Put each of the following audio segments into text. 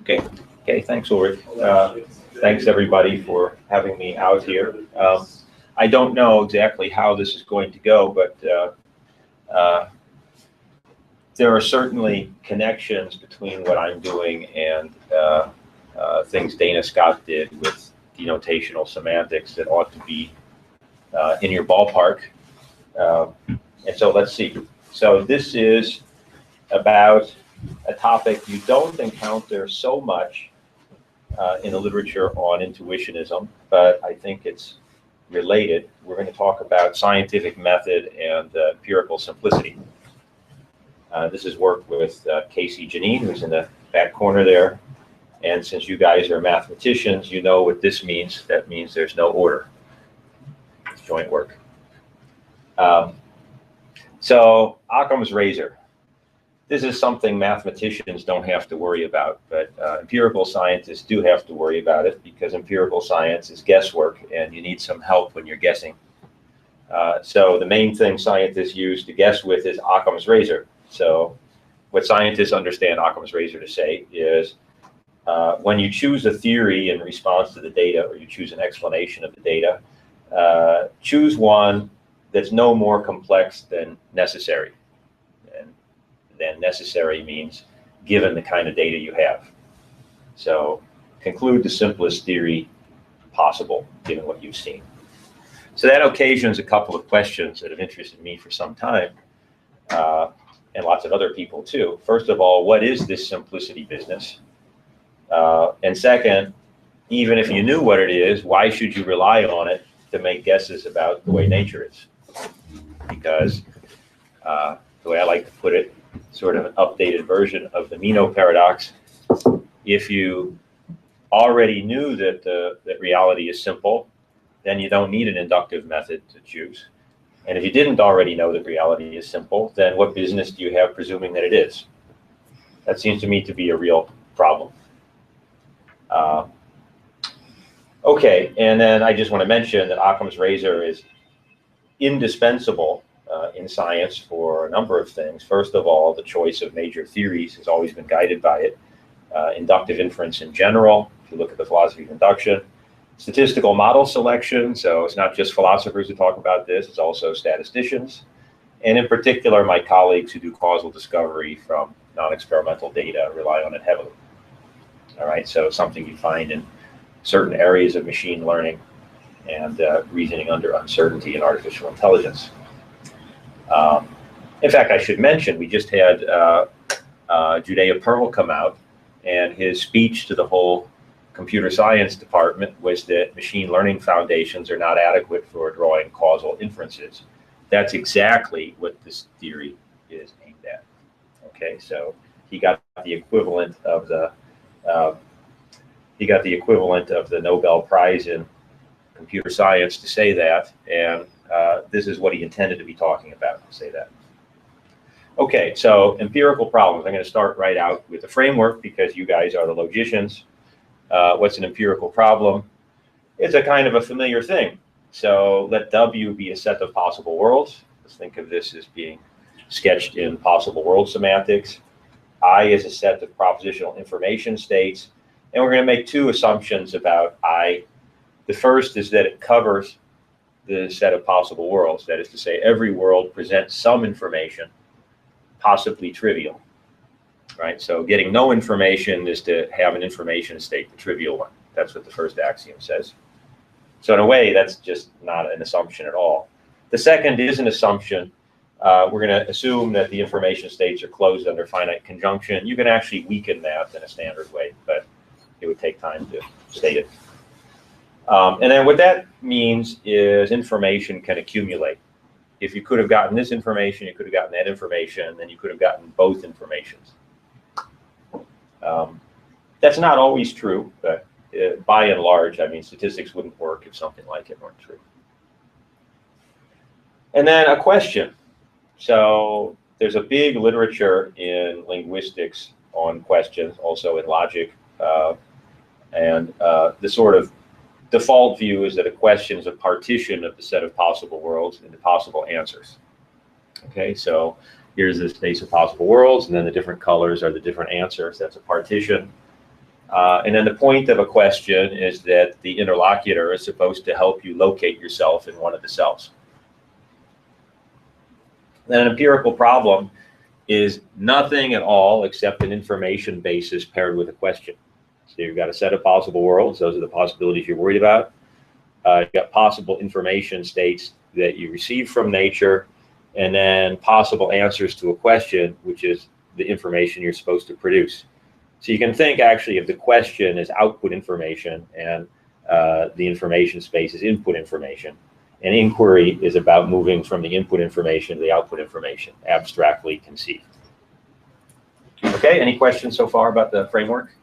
Okay. Okay. Thanks, Ulrich. Thanks everybody for having me out here. I don't know exactly how this is going to go, but there are certainly connections between what I'm doing and things Dana Scott did with denotational semantics that ought to be in your ballpark. And so let's see. So this is about a topic you don't encounter so much in the literature on intuitionism, but I think it's related. We're going to talk about scientific method and empirical simplicity. This is work with Casey Janine, who's in the back corner there. And since you guys are mathematicians, you know what this means. That means there's no order. It's joint work. So Occam's razor. This is something mathematicians don't have to worry about, but empirical scientists do have to worry about it because empirical science is guesswork and you need some help when you're guessing. So the main thing scientists use to guess with is Occam's razor. So what scientists understand Occam's razor to say is when you choose a theory in response to the data, or you choose an explanation of the data, choose one that's no more complex than necessary. And then necessary means given the kind of data you have. So conclude the simplest theory possible, given what you've seen. So that occasions a couple of questions that have interested me for some time, and lots of other people too. First of all, what is this simplicity business? And second, even if you knew what it is, why should you rely on it to make guesses about the way nature is? Because the way I like to put it, sort of an updated version of the Meno paradox, if you already knew that that reality is simple, then you don't need an inductive method to choose. And if you didn't already know that reality is simple, then what business do you have presuming that it is? That seems to me to be a real problem. Okay, and then I just want to mention that Occam's razor is indispensable in science for a number of things. First of all, the choice of major theories has always been guided by it. Inductive inference in general, if you look at the philosophy of induction. Statistical model selection, so it's not just philosophers who talk about this, it's also statisticians. And in particular, my colleagues who do causal discovery from non-experimental data rely on it heavily. All right, so something you find in certain areas of machine learning and reasoning under uncertainty in artificial intelligence. In fact, I should mention, we just had Judea Pearl come out, and his speech to the whole computer science department was that machine learning foundations are not adequate for drawing causal inferences. That's exactly what this theory is aimed at. Okay, so he got the equivalent of the Nobel Prize in computer science to say that, and this is what he intended to be talking about to say that. Okay, so empirical problems. I'm going to start right out with the framework because you guys are the logicians. What's an empirical problem? It's a kind of a familiar thing. So let W be a set of possible worlds. Let's think of this as being sketched in possible world semantics. I is a set of propositional information states. And we're going to make two assumptions about I. The first is that it covers the set of possible worlds. That is to say, every world presents some information, possibly trivial. Right, so getting no information is to have an information state, the trivial one. That's what the first axiom says. So in a way, that's just not an assumption at all. The second is an assumption. We're going to assume that the information states are closed under finite conjunction. You can actually weaken that in a standard way, but it would take time to state it. And then what that means is information can accumulate. If you could have gotten this information, you could have gotten that information, then you could have gotten both informations. That's not always true, but by and large, I mean, statistics wouldn't work if something like it weren't true. And then a question. So there's a big literature in linguistics on questions, also in logic. And the sort of default view is that a question is a partition of the set of possible worlds into possible answers. Okay, so here's the space of possible worlds, and then the different colors are the different answers. That's a partition. And then the point of a question is that the interlocutor is supposed to help you locate yourself in one of the cells. Then an empirical problem is nothing at all except an information basis paired with a question. So you've got a set of possible worlds. Those are the possibilities you're worried about. You've got possible information states that you receive from nature, and then possible answers to a question, which is the information you're supposed to produce. So you can think actually of the question as output information, and the information space is input information. And inquiry is about moving from the input information to the output information, abstractly conceived. Okay, any questions so far about the framework?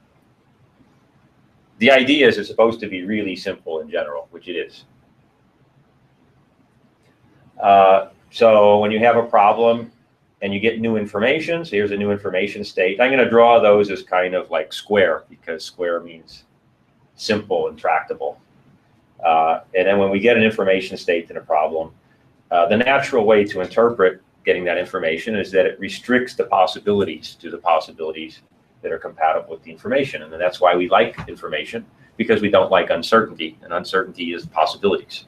The idea is it's supposed to be really simple in general, which it is. So when you have a problem and you get new information, so here's a new information state. I'm going to draw those as kind of like square, because square means simple and tractable. And then when we get an information state in a problem, the natural way to interpret getting that information is that it restricts the possibilities to the possibilities that are compatible with the information. And then that's why we like information, because we don't like uncertainty, and uncertainty is possibilities.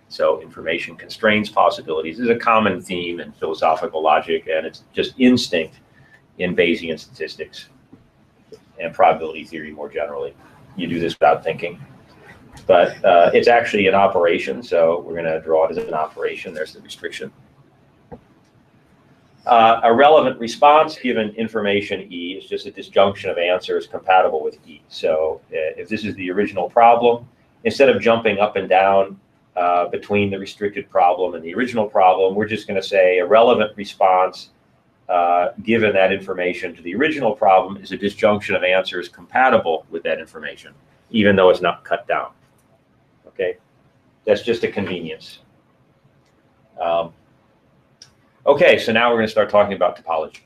So information constrains possibilities is a common theme in philosophical logic, and it's just instinct in Bayesian statistics and probability theory more generally. You do this without thinking. But it's actually an operation, so we're going to draw it as an operation. There's the restriction. A relevant response given information E is just a disjunction of answers compatible with E. So if this is the original problem, instead of jumping up and down between the restricted problem and the original problem, we're just going to say a relevant response given that information to the original problem is a disjunction of answers compatible with that information, even though it's not cut down. Okay, that's just a convenience. Okay, so now we're going to start talking about topology.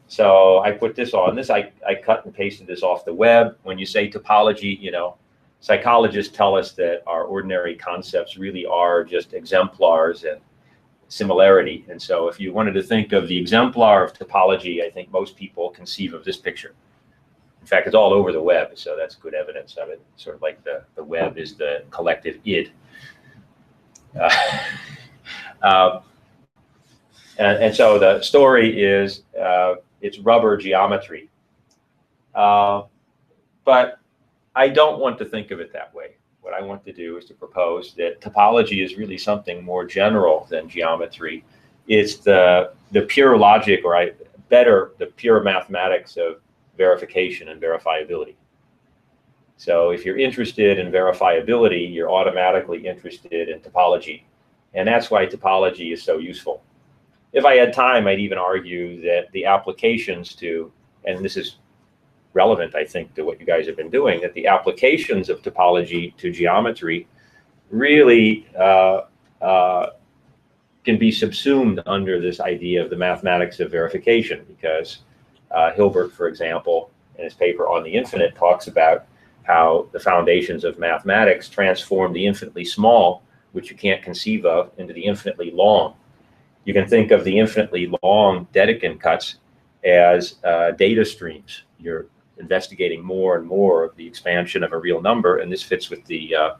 So I put this on. I cut and pasted this off the web. When you say topology, you know, psychologists tell us that our ordinary concepts really are just exemplars and similarity. And so if you wanted to think of the exemplar of topology, I think most people conceive of this picture. In fact, it's all over the web, so that's good evidence of it. Sort of like the web is the collective id. And so the story is it's rubber geometry. But I don't want to think of it that way. What I want to do is to propose that topology is really something more general than geometry. It's the pure logic, or the pure mathematics of verification and verifiability. So if you're interested in verifiability, you're automatically interested in topology. And that's why topology is so useful. If I had time, I'd even argue that the applications to, and this is relevant, I think, to what you guys have been doing, that the applications of topology to geometry really can be subsumed under this idea of the mathematics of verification, because Hilbert, for example, in his paper on the infinite, talks about how the foundations of mathematics transform the infinitely small, which you can't conceive of, into the infinitely long. You can think of the infinitely long Dedekind cuts as data streams. You're investigating more and more of the expansion of a real number, and this fits with the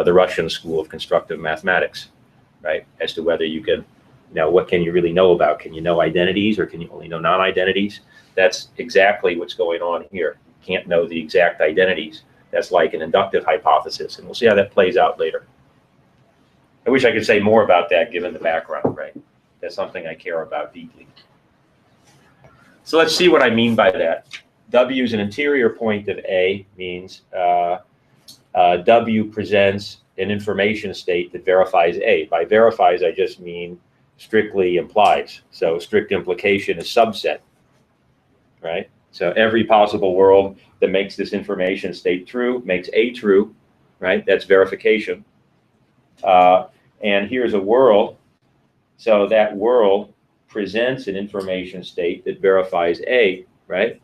Russian school of constructive mathematics, right? As to whether you can, what can you really know about? Can you know identities, or can you only know non-identities? That's exactly what's going on here. You can't know the exact identities. That's like an inductive hypothesis, and we'll see how that plays out later. I wish I could say more about that given the background, right? That's something I care about deeply. So let's see what I mean by that. W is an interior point of A, means W presents an information state that verifies A. By verifies, I just mean strictly implies. So strict implication is subset, right? So every possible world that makes this information state true makes A true, right? That's verification. And here's a world. So that world presents an information state that verifies A, right?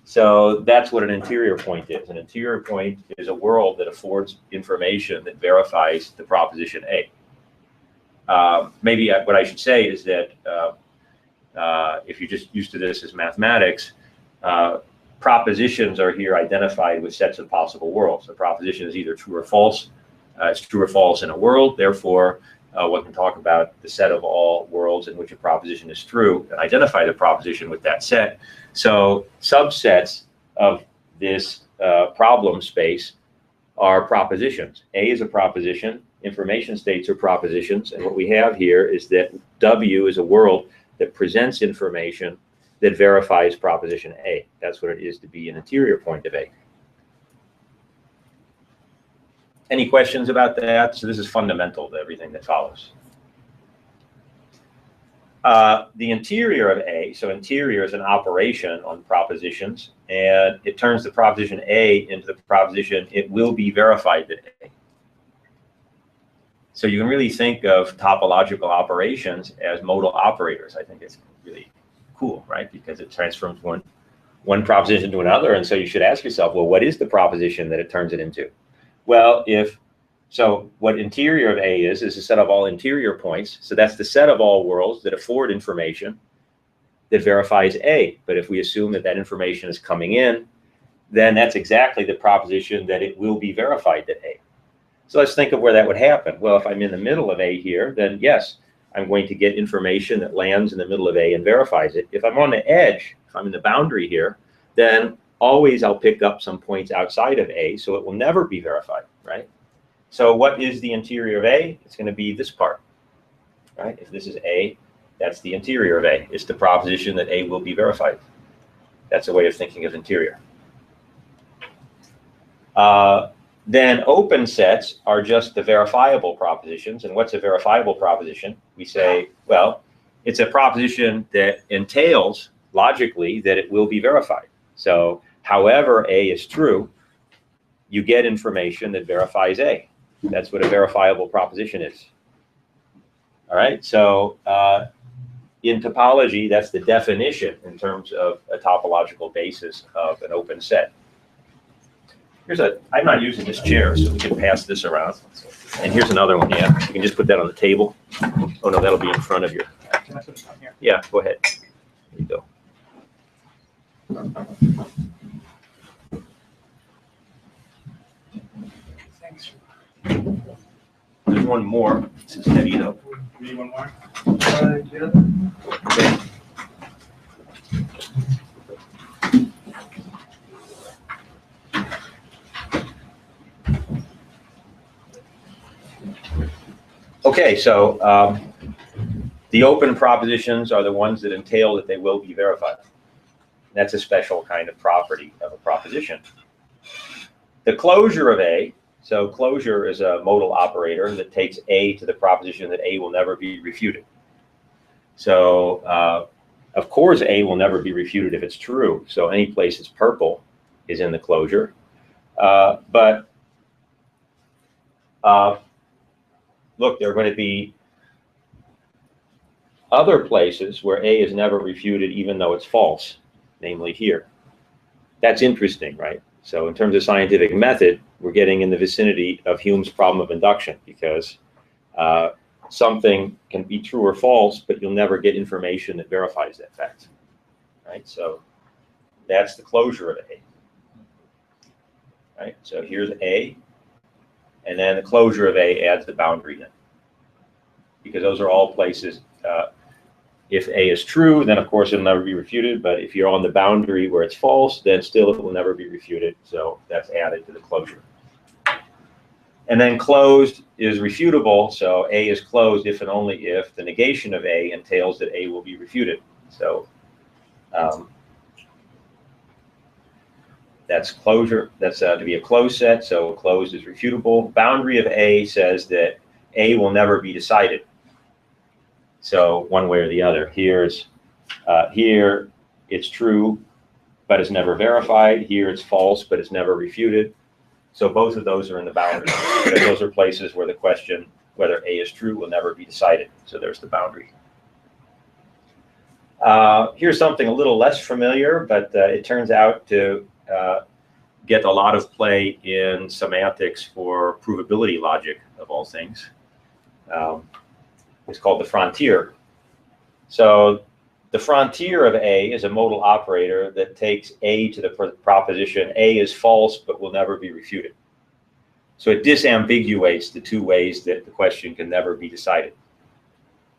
So that's what an interior point is. An interior point is a world that affords information that verifies the proposition A. Maybe what I should say is that if you're just used to this as mathematics, propositions are here identified with sets of possible worlds. A proposition is either true or false. It's true or false in a world. Therefore, one can talk about the set of all worlds in which a proposition is true and identify the proposition with that set. So subsets of this problem space are propositions. A is a proposition. Information states are propositions. And what we have here is that W is a world that presents information that verifies proposition A. That's what it is to be an interior point of A. Any questions about that? So this is fundamental to everything that follows. The interior of A, so interior is an operation on propositions, and it turns the proposition A into the proposition it will be verified that A. So you can really think of topological operations as modal operators. I think it's really cool, right? Because it transforms one proposition to another, and so you should ask yourself, well, what is the proposition that it turns it into? Well, so what interior of A is a set of all interior points. So that's the set of all worlds that afford information that verifies A. But if we assume that that information is coming in, then that's exactly the proposition that it will be verified that A. So let's think of where that would happen. Well, if I'm in the middle of A here, then yes, I'm going to get information that lands in the middle of A and verifies it. If I'm on the edge, if I'm in the boundary here, then always I'll pick up some points outside of A, so it will never be verified, right? So what is the interior of A? It's going to be this part, right? If this is A, that's the interior of A. It's the proposition that A will be verified. That's a way of thinking of interior. Then open sets are just the verifiable propositions. And what's a verifiable proposition? We say, well, it's a proposition that entails logically that it will be verified. So however A is true, you get information that verifies A. That's what a verifiable proposition is. All right, so in topology, that's the definition in terms of a topological basis of an open set. I'm not using this chair, so we can pass this around. And here's another one, yeah. You can just put that on the table. Oh no, that'll be in front of you. Can I put it on here? Yeah, go ahead. There you go. Thanks. There's one more. This is heavy though. You need one more? Yeah. Okay. Okay, so the open propositions are the ones that entail that they will be verified. That's a special kind of property of a proposition. The closure of A, so closure is a modal operator that takes A to the proposition that A will never be refuted. So of course A will never be refuted if it's true. So any place it's purple is in the closure. Look, there are going to be other places where A is never refuted even though it's false, namely here. That's interesting, right? So in terms of scientific method, we're getting in the vicinity of Hume's problem of induction, because something can be true or false, but you'll never get information that verifies that fact, right? So that's the closure of A, right? So here's A. And then the closure of A adds the boundary in, because those are all places. If A is true, then of course it'll never be refuted. But if you're on the boundary where it's false, then still it will never be refuted. So that's added to the closure. And then closed is refutable. So A is closed if and only if the negation of A entails that A will be refuted. So that's closure. That's to be a closed set. So closed is refutable. Boundary of A says that A will never be decided. So one way or the other. Here it's true, but it's never verified. Here it's false, but it's never refuted. So both of those are in the boundary. Those are places where the question whether A is true will never be decided. So there's the boundary. Here's something a little less familiar, but it turns out to get a lot of play in semantics for provability logic, of all things. It's called the frontier. So The frontier of A is a modal operator that takes A to the proposition A is false but will never be refuted. So it disambiguates the two ways that the question can never be decided.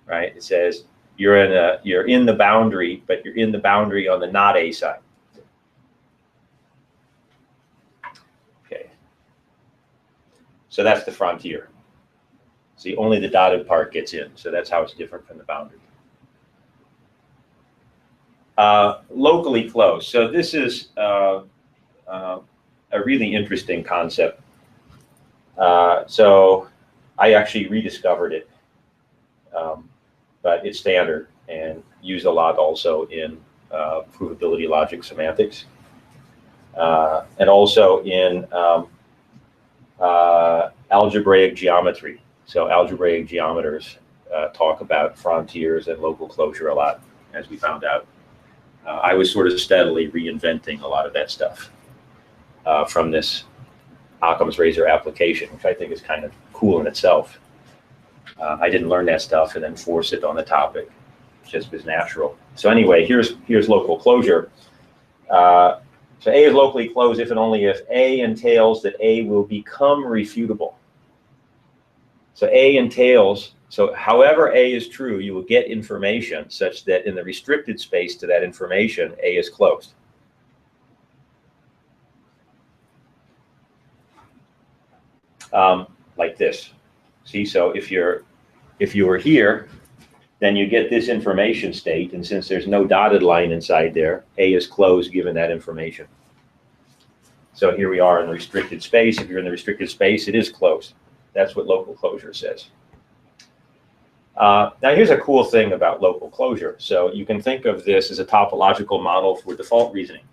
Right? It says you're in the boundary, but you're in the boundary on the not A side. Okay. So that's the frontier. See, only the dotted part gets in. So that's how it's different from the boundary. Locally closed. So this is a really interesting concept. So I actually rediscovered it, but it's standard and used a lot also in provability logic semantics, and also in algebraic geometry. So algebraic geometers talk about frontiers and local closure a lot, as we found out. I was sort of steadily reinventing a lot of that stuff from this Occam's razor application, which I think is kind of cool in itself. I didn't learn that stuff and then force it on the topic. It just was natural. So anyway, here's local closure. So A is locally closed if and only if A entails that A will become refutable. So A entails, so however A is true, you will get information such that in the restricted space to that information, A is closed. Like this. See, so if you were here, then you get this information state, and since there's no dotted line inside there, A is closed given that information. So here we are in the restricted space. If you're in the restricted space, it is closed. That's what local closure says. Now here's a cool thing about local closure. So you can think of this as a topological model for default reasoning.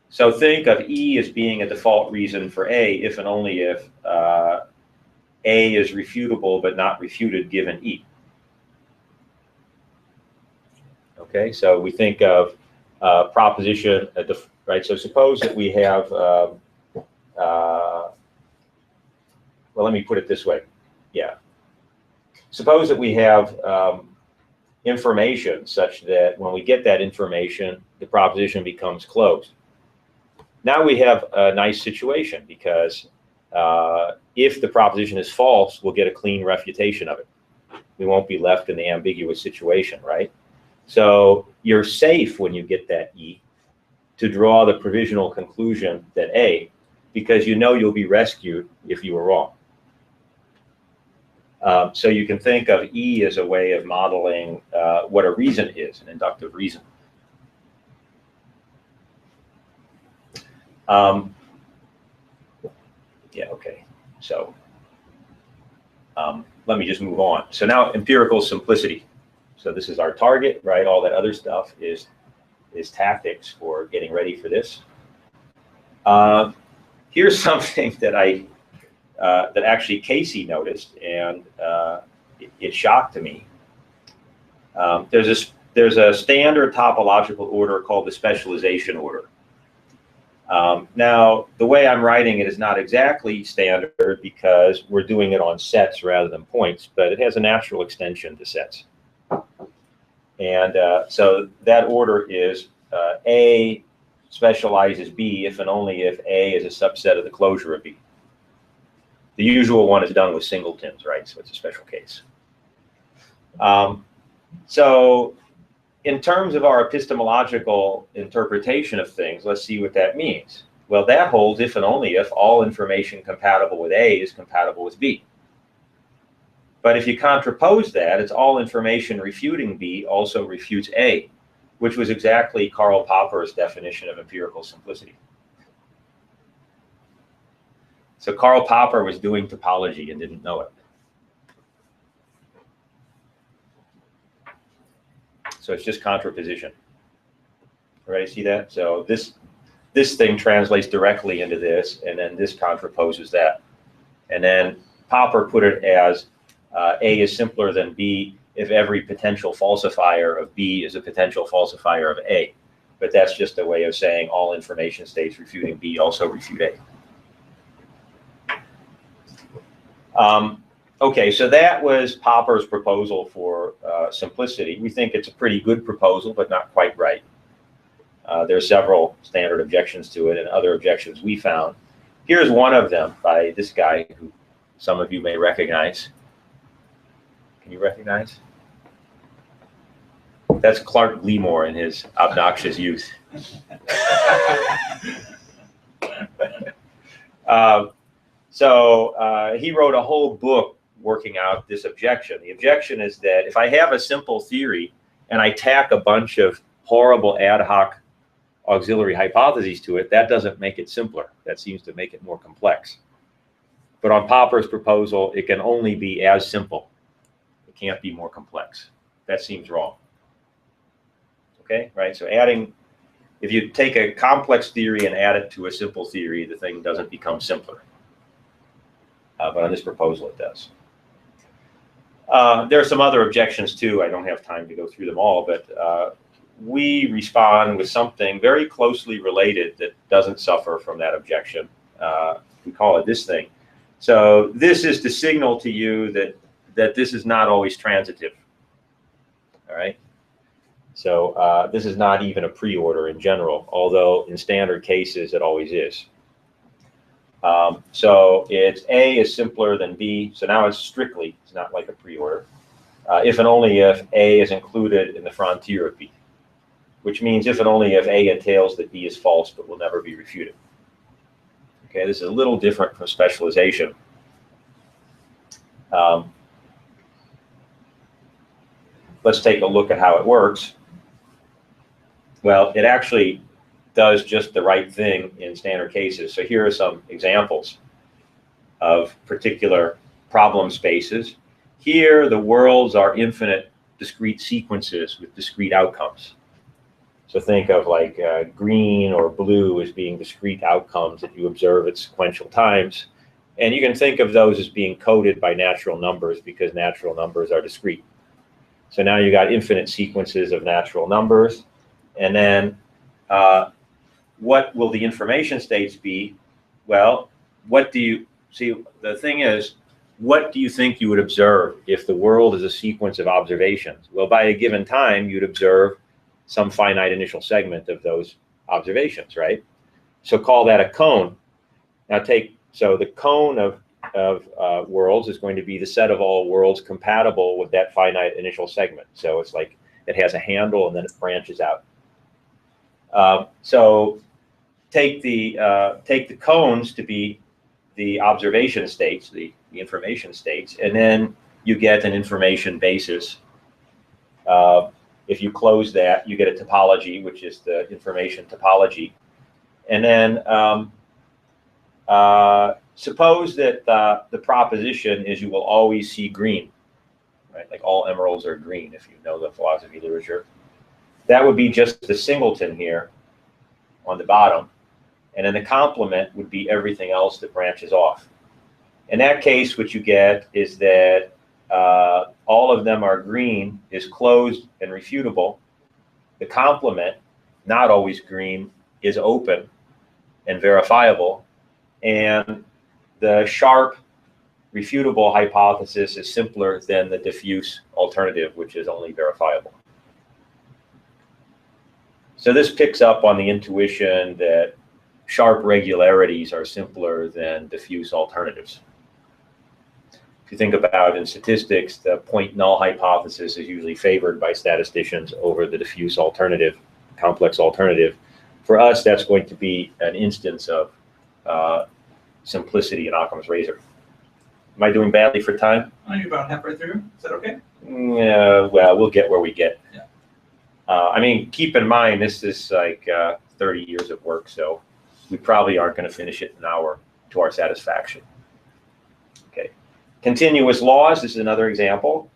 So think of E as being a default reason for A if and only if A is refutable but not refuted given E. Okay, so we think of proposition, right? So suppose that we have, well, let me put it this way. Yeah. Suppose that we have information such that when we get that information, the proposition becomes closed. Now we have a nice situation because if the proposition is false, we'll get a clean refutation of it. We won't be left in the ambiguous situation, right? So you're safe when you get that E to draw the provisional conclusion that A, because you know you'll be rescued if you were wrong. So you can think of E as a way of modeling what a reason is, an inductive reason. Yeah, okay. So let me just move on. So now empirical simplicity. So this is our target, right? All that other stuff is tactics for getting ready for this. Here's something that that actually Casey noticed, and it shocked me. There's a standard topological order called the specialization order. Now, the way I'm writing it is not exactly standard because we're doing it on sets rather than points, but it has a natural extension to sets. And so that order is A specializes B if and only if A is a subset of the closure of B. The usual one is done with singletons, right? So it's a special case. So in terms of our epistemological interpretation of things, let's see what that means. Well, that holds if and only if all information compatible with A is compatible with B. But if you contrapose that, it's all information refuting B also refutes A, which was exactly Karl Popper's definition of empirical simplicity. So Karl Popper was doing topology and didn't know it. So it's just contraposition. Right, see that? So this thing translates directly into this, and then this contraposes that. And then Popper put it as A is simpler than B if every potential falsifier of B is a potential falsifier of A. But that's just a way of saying all information states refuting B also refute A. Okay, so that was Popper's proposal for simplicity. We think it's a pretty good proposal, but not quite right. There are several standard objections to it and other objections we found. Here's one of them by this guy who some of you may recognize. Can you recognize? That's Clark Gleamore in his obnoxious youth. He wrote a whole book working out this objection. The objection is that if I have a simple theory and I tack a bunch of horrible ad hoc auxiliary hypotheses to it, that doesn't make it simpler. That seems to make it more complex. But on Popper's proposal, it can only be as simple. It can't be more complex. That seems wrong. Okay, right? So if you take a complex theory and add it to a simple theory, the thing doesn't become simpler. But on this proposal, it does. There are some other objections too. I don't have time to go through them all, but we respond with something very closely related that doesn't suffer from that objection. We call it this thing. So this is to signal to you that this is not always transitive. All right. So this is not even a pre-order in general, although in standard cases it always is. So it's A is simpler than B. So now it's strictly, it's not like a pre-order. If and only if A is included in the frontier of B, which means if and only if A entails that B is false but will never be refuted. Okay, this is a little different from specialization. Let's take a look at how it works. Well, it actually does just the right thing in standard cases. So here are some examples of particular problem spaces. Here, the worlds are infinite discrete sequences with discrete outcomes. So think of like green or blue as being discrete outcomes that you observe at sequential times. And you can think of those as being coded by natural numbers because natural numbers are discrete. So now you got infinite sequences of natural numbers. And then what will the information states be? Well, what do you see? The thing is, what do you think you would observe if the world is a sequence of observations? Well, by a given time, you'd observe some finite initial segment of those observations, right? So call that a cone. Now so the cone of worlds is going to be the set of all worlds compatible with that finite initial segment. So it's like it has a handle and then it branches out. So take the cones to be the observation states, the information states, and then you get an information basis. If you close that, you get a topology, which is the information topology. And then suppose that the proposition is you will always see green, right? Like all emeralds are green, if you know the philosophy literature. That would be just the singleton here on the bottom. And then the complement would be everything else that branches off. In that case, what you get is that all of them are green is closed and refutable. The complement, not always green, is open and verifiable. And the sharp refutable hypothesis is simpler than the diffuse alternative, which is only verifiable. So this picks up on the intuition that sharp regularities are simpler than diffuse alternatives. If you think about in statistics, the point null hypothesis is usually favored by statisticians over the diffuse alternative, complex alternative. For us, that's going to be an instance of simplicity in Occam's razor. Am I doing badly for time? You're about halfway through. Is that okay? Yeah, well, we'll get where we get. Yeah. I mean, keep in mind, this is like 30 years of work, so we probably aren't going to finish it in an hour to our satisfaction. Okay. Continuous laws, this is another example.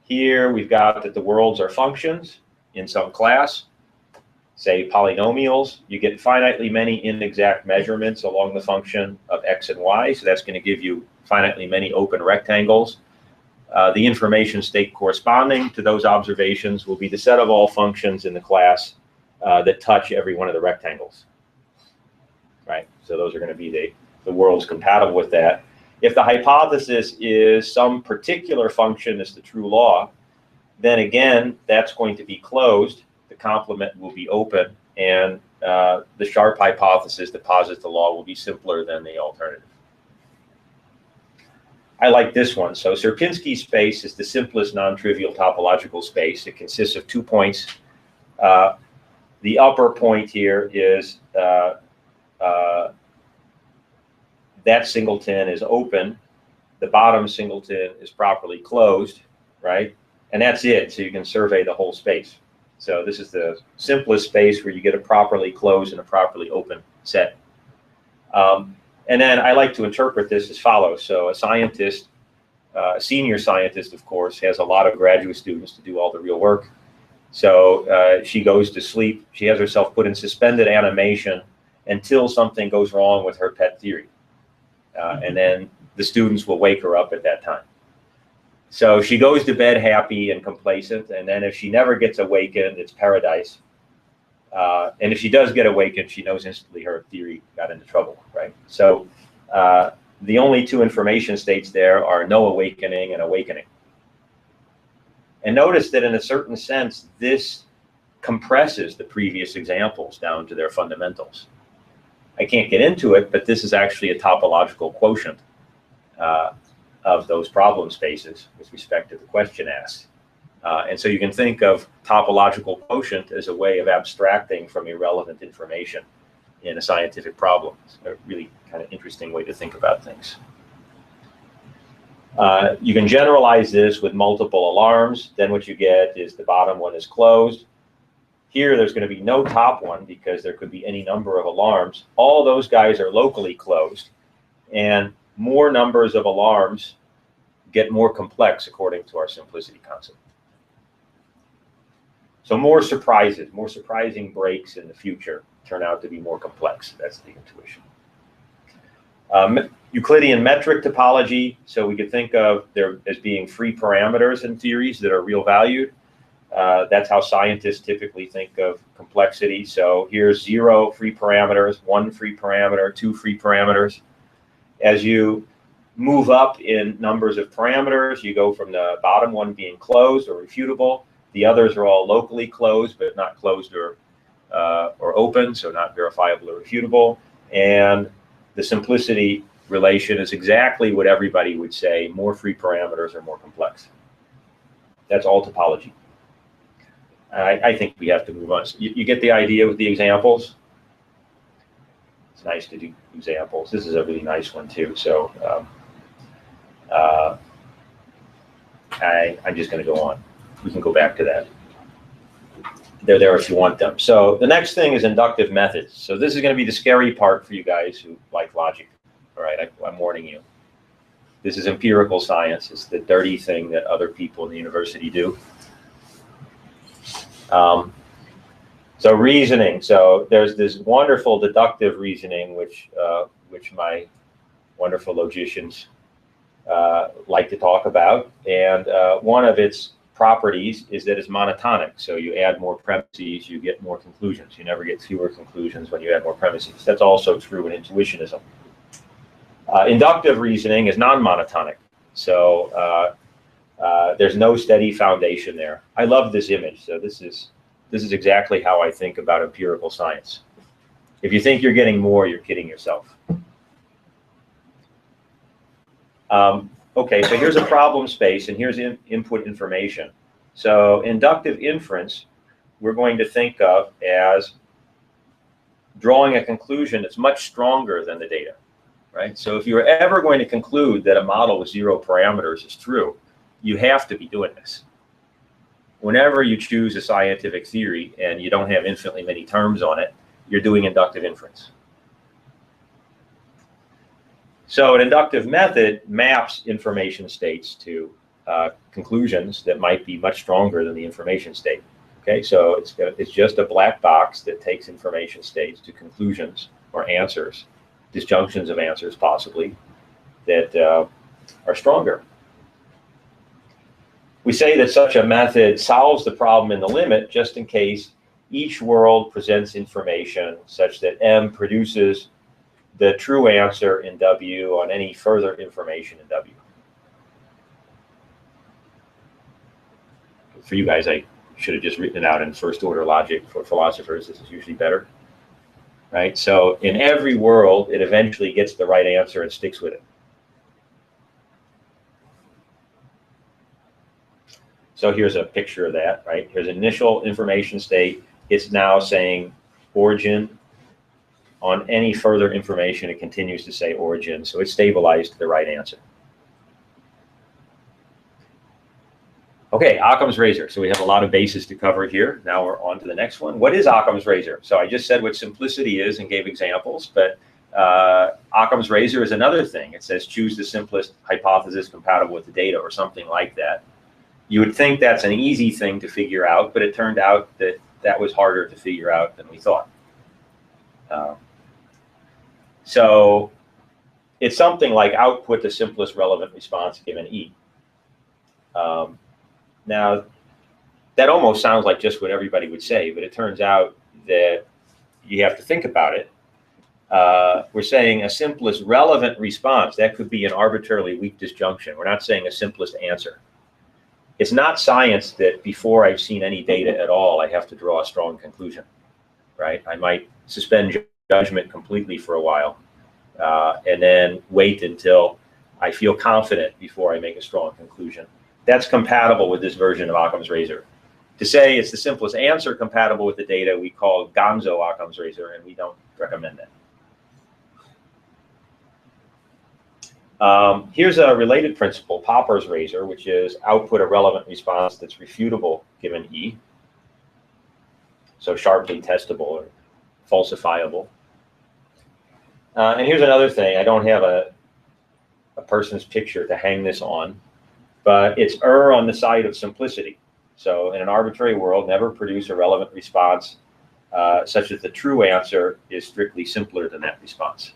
Here we've got that the worlds are functions in some class, say polynomials. You get finitely many inexact measurements along the function of x and y, so that's going to give you finitely many open rectangles. The information state corresponding to those observations will be the set of all functions in the class that touch every one of the rectangles, right? So those are going to be the world's compatible with that. If the hypothesis is some particular function is the true law, then again, that's going to be closed. The complement will be open, and the sharp hypothesis that posits the law will be simpler than the alternative. I like this one. So Sierpinski space is the simplest non-trivial topological space. It consists of 2 points. The upper point here is that singleton is open. The bottom singleton is properly closed, right? And that's it. So you can survey the whole space. So this is the simplest space where you get a properly closed and a properly open set. And then I like to interpret this as follows. So a scientist, a senior scientist, of course, has a lot of graduate students to do all the real work. So she goes to sleep. She has herself put in suspended animation until something goes wrong with her pet theory. And then the students will wake her up at that time. So she goes to bed happy and complacent. And then if she never gets awakened, it's paradise. And if she does get awakened, she knows instantly her theory got into trouble, right? So the only 2 information states there are no awakening and awakening. And notice that in a certain sense, this compresses the previous examples down to their fundamentals. I can't get into it, but this is actually a topological quotient of those problem spaces with respect to the question asked. And so you can think of topological quotient as a way of abstracting from irrelevant information in a scientific problem. It's a really kind of interesting way to think about things. You can generalize this with multiple alarms. Then what you get is the bottom one is closed. Here, there's going to be no top one because there could be any number of alarms. All those guys are locally closed. And more numbers of alarms get more complex according to our simplicity concept. So more surprises, more surprising breaks in the future turn out to be more complex. That's the intuition. Euclidean metric topology. So we could think of there as being free parameters in theories that are real valued. That's how scientists typically think of complexity. So here's 0 free parameters, 1 free parameter, 2 free parameters. As you move up in numbers of parameters, you go from the bottom one being closed or refutable. The others are all locally closed, but not closed or open, so not verifiable or refutable. And the simplicity relation is exactly what everybody would say: more free parameters are more complex. That's all topology. I think we have to move on. So you get the idea with the examples? It's nice to do examples. This is a really nice one too. So I'm just going to go on. We can go back to that. They're there if you want them. So the next thing is inductive methods. So this is going to be the scary part for you guys who like logic. All right, I'm warning you. This is empirical science. It's the dirty thing that other people in the university do. So reasoning. So there's this wonderful deductive reasoning, which my wonderful logicians like to talk about. And one of its properties is that it's monotonic. So you add more premises, you get more conclusions. You never get fewer conclusions when you add more premises. That's also true in intuitionism. Inductive reasoning is non-monotonic. So there's no steady foundation there. I love this image. So this is exactly how I think about empirical science. If you think you're getting more, you're kidding yourself. Okay, so here's a problem space, and here's input information. So inductive inference, we're going to think of as drawing a conclusion that's much stronger than the data, right? So if you're ever going to conclude that a model with 0 parameters is true, you have to be doing this. Whenever you choose a scientific theory and you don't have infinitely many terms on it, you're doing inductive inference. So an inductive method maps information states to conclusions that might be much stronger than the information state. Okay, so it's just a black box that takes information states to conclusions or answers, disjunctions of answers possibly, that are stronger. We say that such a method solves the problem in the limit just in case each world presents information such that M produces the true answer in W on any further information in W. For you guys, I should have just written it out in first order logic. For philosophers, this is usually better, right? So in every world, it eventually gets the right answer and sticks with it. So here's a picture of that, right? Here's initial information state. It's now saying origin. On any further information, it continues to say origin. So it's stabilized to the right answer. Okay, Occam's razor. So we have a lot of bases to cover here. Now we're on to the next one. What is Occam's razor? So I just said what simplicity is and gave examples, but Occam's razor is another thing. It says choose the simplest hypothesis compatible with the data or something like that. You would think that's an easy thing to figure out, but it turned out that that was harder to figure out than we thought. So it's something like output the simplest relevant response given E. Now, that almost sounds like just what everybody would say, but it turns out that you have to think about it. We're saying a simplest relevant response. That could be an arbitrarily weak disjunction. We're not saying a simplest answer. It's not science that before I've seen any data at all, I have to draw a strong conclusion, right? I might suspend judgment completely for a while and then wait until I feel confident before I make a strong conclusion. That's compatible with this version of Occam's razor. To say it's the simplest answer compatible with the data, we call Gonzo Occam's razor, and we don't recommend that. Here's a related principle, Popper's razor, which is output a relevant response that's refutable given E. So sharply testable or falsifiable. And here's another thing. I don't have a person's picture to hang this on, but it's err on the side of simplicity. So in an arbitrary world, never produce a relevant response such that the true answer is strictly simpler than that response.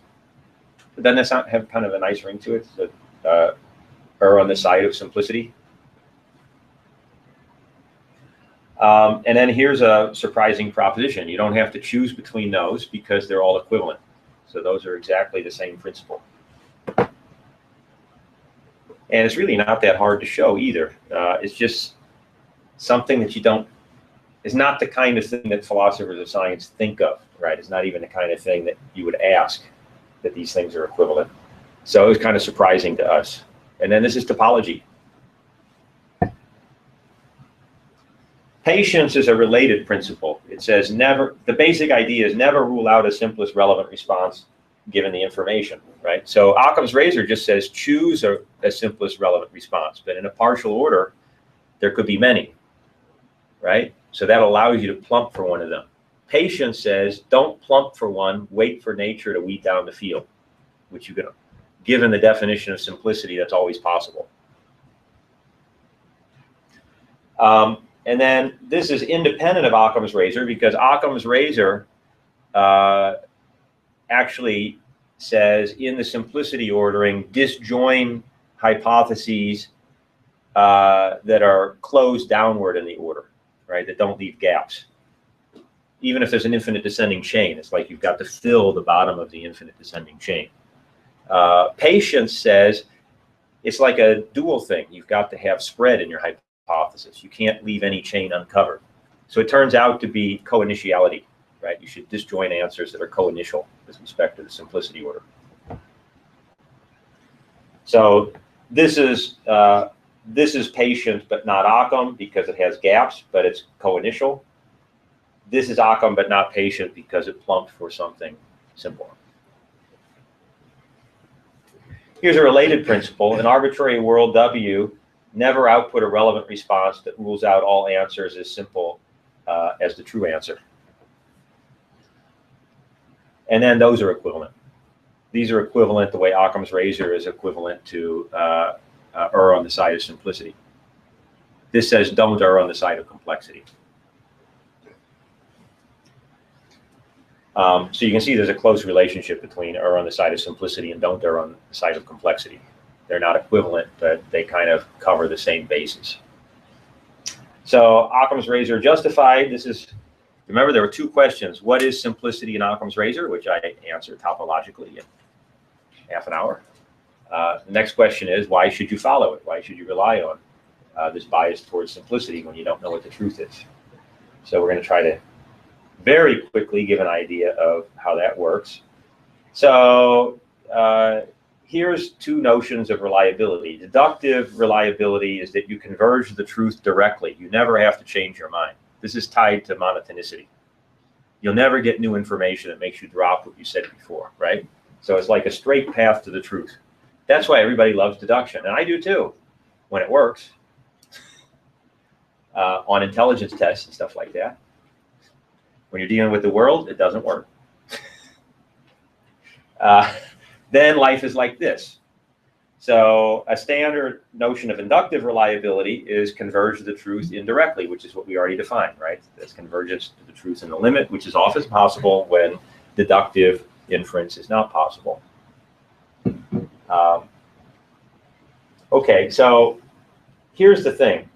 But doesn't that sound, have kind of a nice ring to it? So, err on the side of simplicity. And then here's a surprising proposition. You don't have to choose between those because they're all equivalent. So those are exactly the same principle. And it's really not that hard to show either. It's just something that you don't, it's not the kind of thing that philosophers of science think of, right? It's not even the kind of thing that you would ask that these things are equivalent. So it was kind of surprising to us. And then this is topology. Patience is a related principle. It says never, the basic idea is never rule out a simplest relevant response given the information, right? So Occam's razor just says choose a simplest relevant response, but in a partial order, there could be many, right? So that allows you to plump for one of them. Patience says don't plump for one, wait for nature to weed down the field, which you can, given the definition of simplicity, that's always possible. And then this is independent of Occam's razor because Occam's razor actually says in the simplicity ordering, disjoin hypotheses that are closed downward in the order, right? That don't leave gaps. Even if there's an infinite descending chain, it's like you've got to fill the bottom of the infinite descending chain. Patience says it's like a dual thing. You've got to have spread in your hypothesis. You can't leave any chain uncovered. So it turns out to be co-initiality, right? You should disjoin answers that are co-initial with respect to the simplicity order. So this is patient but not Occam because it has gaps, but it's co-initial. This is Occam but not patient because it plumped for something simple. Here's a related principle. In arbitrary world W, never output a relevant response that rules out all answers as simple as the true answer. And then those are equivalent. These are equivalent the way Occam's razor is equivalent to err on the side of simplicity. This says don't err on the side of complexity. So you can see there's a close relationship between err on the side of simplicity and don't err on the side of complexity. They're not equivalent, but they kind of cover the same bases. So Occam's razor justified. This is Remember, there were two questions. What is simplicity in Occam's razor, which I answered topologically in half an hour. The next question is, why should you follow it? Why should you rely on this bias towards simplicity when you don't know what the truth is? So we're going to try to very quickly give an idea of how that works. So here's two notions of reliability. Deductive reliability is that you converge the truth directly. You never have to change your mind. This is tied to monotonicity. You'll never get new information that makes you drop what you said before, right? So it's like a straight path to the truth. That's why everybody loves deduction, and I do too, when it works. On intelligence tests and stuff like that. When you're dealing with the world, it doesn't work. Then life is like this. So a standard notion of inductive reliability is converge to the truth indirectly, which is what we already defined, right? That's convergence to the truth in the limit, which is often possible when deductive inference is not possible. Okay, so here's the thing.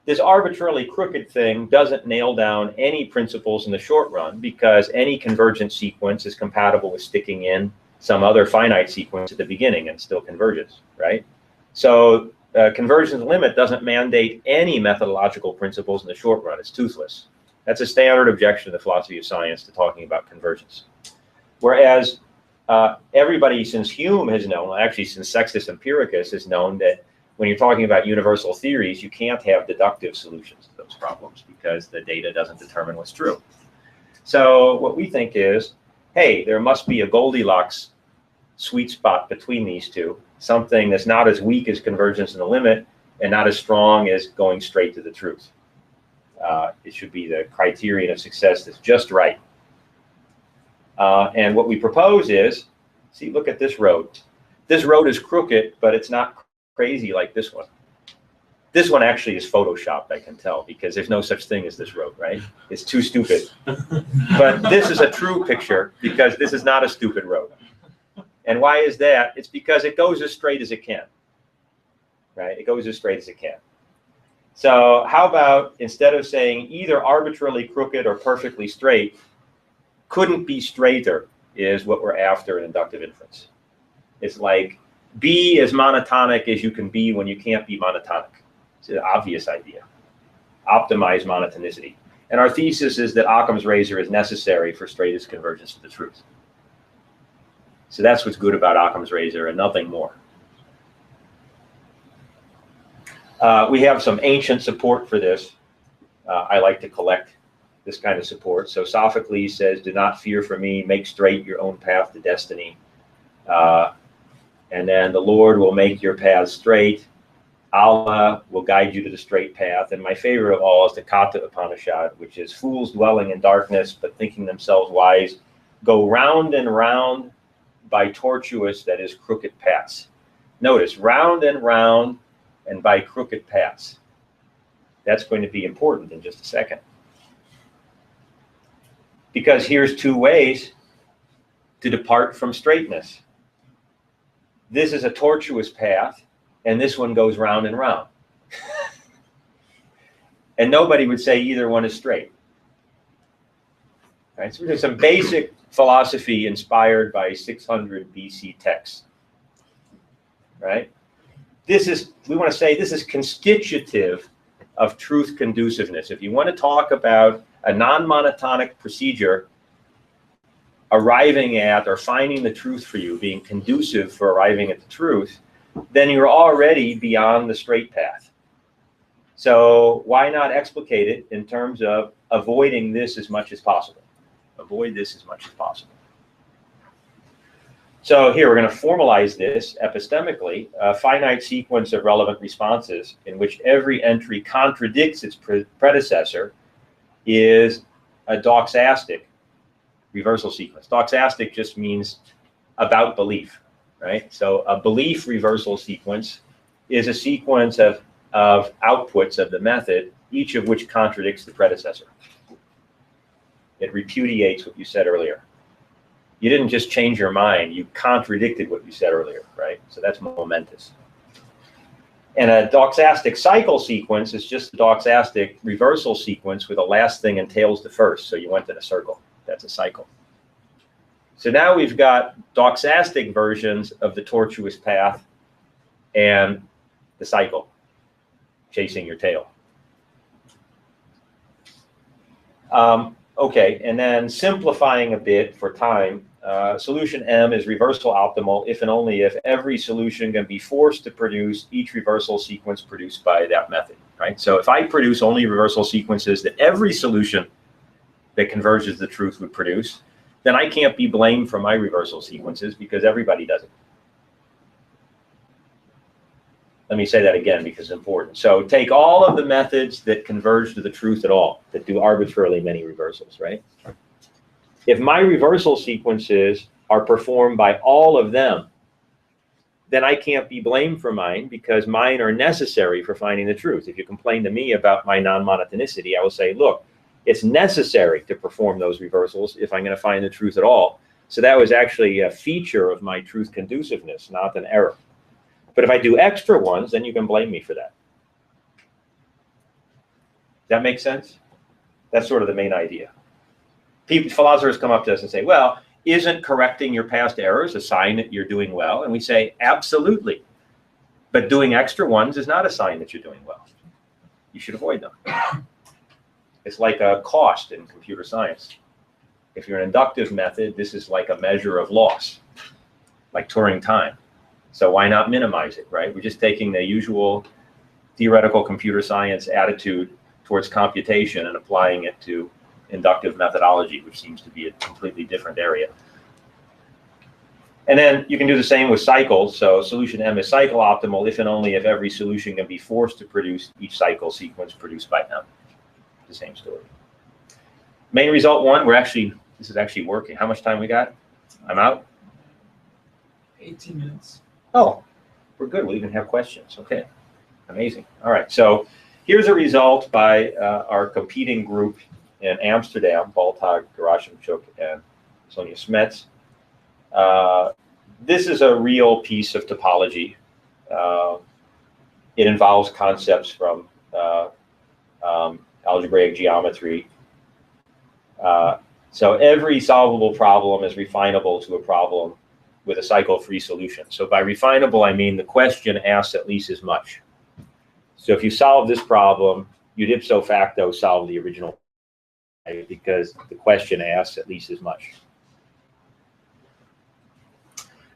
This arbitrarily crooked thing doesn't nail down any principles in the short run because any convergent sequence is compatible with sticking in some other finite sequence at the beginning and still converges, right? So convergence limit doesn't mandate any methodological principles in the short run. It's toothless. That's a standard objection to the philosophy of science to talking about convergence. Whereas everybody since Hume has known, actually since Sextus Empiricus has known that when you're talking about universal theories, you can't have deductive solutions to those problems because the data doesn't determine what's true. So what we think is, hey, there must be a Goldilocks sweet spot between these two, something that's not as weak as convergence in the limit and not as strong as going straight to the truth. It should be the criterion of success that's just right. And what we propose is, see, look at this road. This road is crooked, but it's not crazy like this one. This one actually is photoshopped, I can tell, because there's no such thing as this road, right? It's too stupid. But this is a true picture because this is not a stupid road. And why is that? It's because it goes as straight as it can, right? It goes as straight as it can. So how about instead of saying either arbitrarily crooked or perfectly straight, couldn't be straighter is what we're after in inductive inference. It's like be as monotonic as you can be when you can't be monotonic. It's an obvious idea. Optimize monotonicity. And our thesis is that Occam's razor is necessary for straightest convergence to the truth. So that's what's good about Occam's razor and nothing more. We have some ancient support for this. I like to collect this kind of support. So Sophocles says, do not fear for me, make straight your own path to destiny. And then the Lord will make your path straight. Allah will guide you to the straight path. And my favorite of all is the Katha Upanishad, which is fools dwelling in darkness, but thinking themselves wise, go round and round by tortuous, that is crooked paths. Notice, round and by crooked paths. That's going to be important in just a second. Because here's two ways to depart from straightness. This is a tortuous path, and this one goes round and round. And nobody would say either one is straight. Right? So there's some basic philosophy inspired by 600 BC texts. Right? This is, we want to say, this is constitutive of truth conduciveness. If you want to talk about a non-monotonic procedure arriving at or finding the truth for you, being conducive for arriving at the truth, then you're already beyond the straight path. So why not explicate it in terms of avoiding this as much as possible? Avoid this as much as possible. So here we're going to formalize this epistemically, a finite sequence of relevant responses in which every entry contradicts its predecessor is a doxastic reversal sequence. Doxastic just means about belief, right? So a belief reversal sequence is a sequence of outputs of the method, each of which contradicts the predecessor. It repudiates what you said earlier. You didn't just change your mind, you contradicted what you said earlier, right? So that's momentous. And a doxastic cycle sequence is just a doxastic reversal sequence where the last thing entails the first. So you went in a circle. That's a cycle. So now we've got doxastic versions of the tortuous path and the cycle, chasing your tail. Okay, and then simplifying a bit for time, solution M is reversal optimal if and only if every solution can be forced to produce each reversal sequence produced by that method, right? So if I produce only reversal sequences that every solution that converges the truth would produce, then I can't be blamed for my reversal sequences because everybody does it. Let me say that again because it's important. So take all of the methods that converge to the truth at all, that do arbitrarily many reversals, right? If my reversal sequences are performed by all of them, then I can't be blamed for mine because mine are necessary for finding the truth. If you complain to me about my non-monotonicity, I will say, look, it's necessary to perform those reversals if I'm going to find the truth at all. So that was actually a feature of my truth conduciveness, not an error. But if I do extra ones, then you can blame me for that. Does that make sense? That's sort of the main idea. Philosophers come up to us and say, well, isn't correcting your past errors a sign that you're doing well? And we say, absolutely. But doing extra ones is not a sign that you're doing well. You should avoid them. It's like a cost in computer science. If you're an inductive method, this is like a measure of loss, like Turing time. So why not minimize it, right? We're just taking the usual theoretical computer science attitude towards computation and applying it to inductive methodology, which seems to be a completely different area. And then you can do the same with cycles. So solution M is cycle optimal if and only if every solution can be forced to produce each cycle sequence produced by M. The same story. Main result one, this is actually working. How much time we got? I'm out? 18 minutes. Oh, we're good. We'll even have questions. Okay, amazing. All right, so here's a result by our competing group in Amsterdam, Baltag, Gerashimchuk, and Sonia Smets. This is a real piece of topology. It involves concepts from algebraic geometry. So every solvable problem is refinable to a problem with a cycle-free solution. So by refinable, I mean the question asks at least as much. So if you solve this problem, you'd ipso facto solve the original, right? Because the question asks at least as much.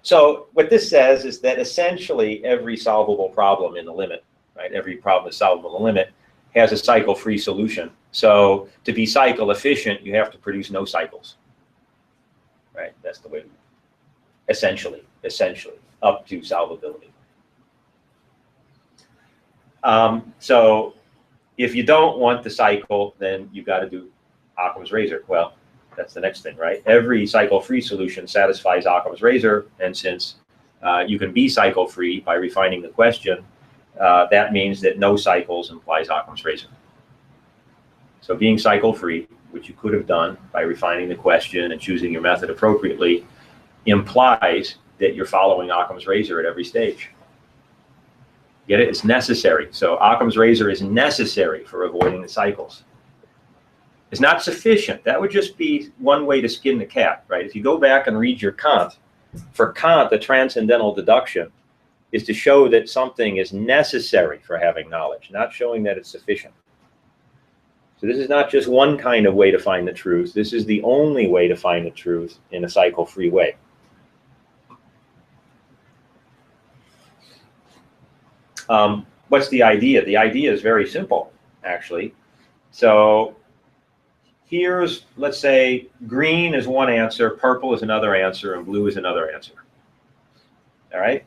So what this says is that essentially every solvable problem in the limit, right? Every problem is solvable in the limit has a cycle-free solution. So to be cycle efficient, you have to produce no cycles, right? That's the way to essentially, up to solvability. So if you don't want the cycle, then you've got to do Occam's razor. Well, that's the next thing, right? Every cycle-free solution satisfies Occam's razor, and since you can be cycle-free by refining the question, that means that no cycles implies Occam's razor. So being cycle-free, which you could have done by refining the question and choosing your method appropriately, implies that you're following Occam's razor at every stage. Get it? It's necessary. So Occam's razor is necessary for avoiding the cycles. It's not sufficient. That would just be one way to skin the cat, right? If you go back and read your Kant, for Kant, the transcendental deduction is to show that something is necessary for having knowledge, not showing that it's sufficient. So this is not just one kind of way to find the truth. This is the only way to find the truth in a cycle-free way. What's the idea? The idea is very simple, actually. So here's, let's say, green is one answer, purple is another answer, and blue is another answer. All right?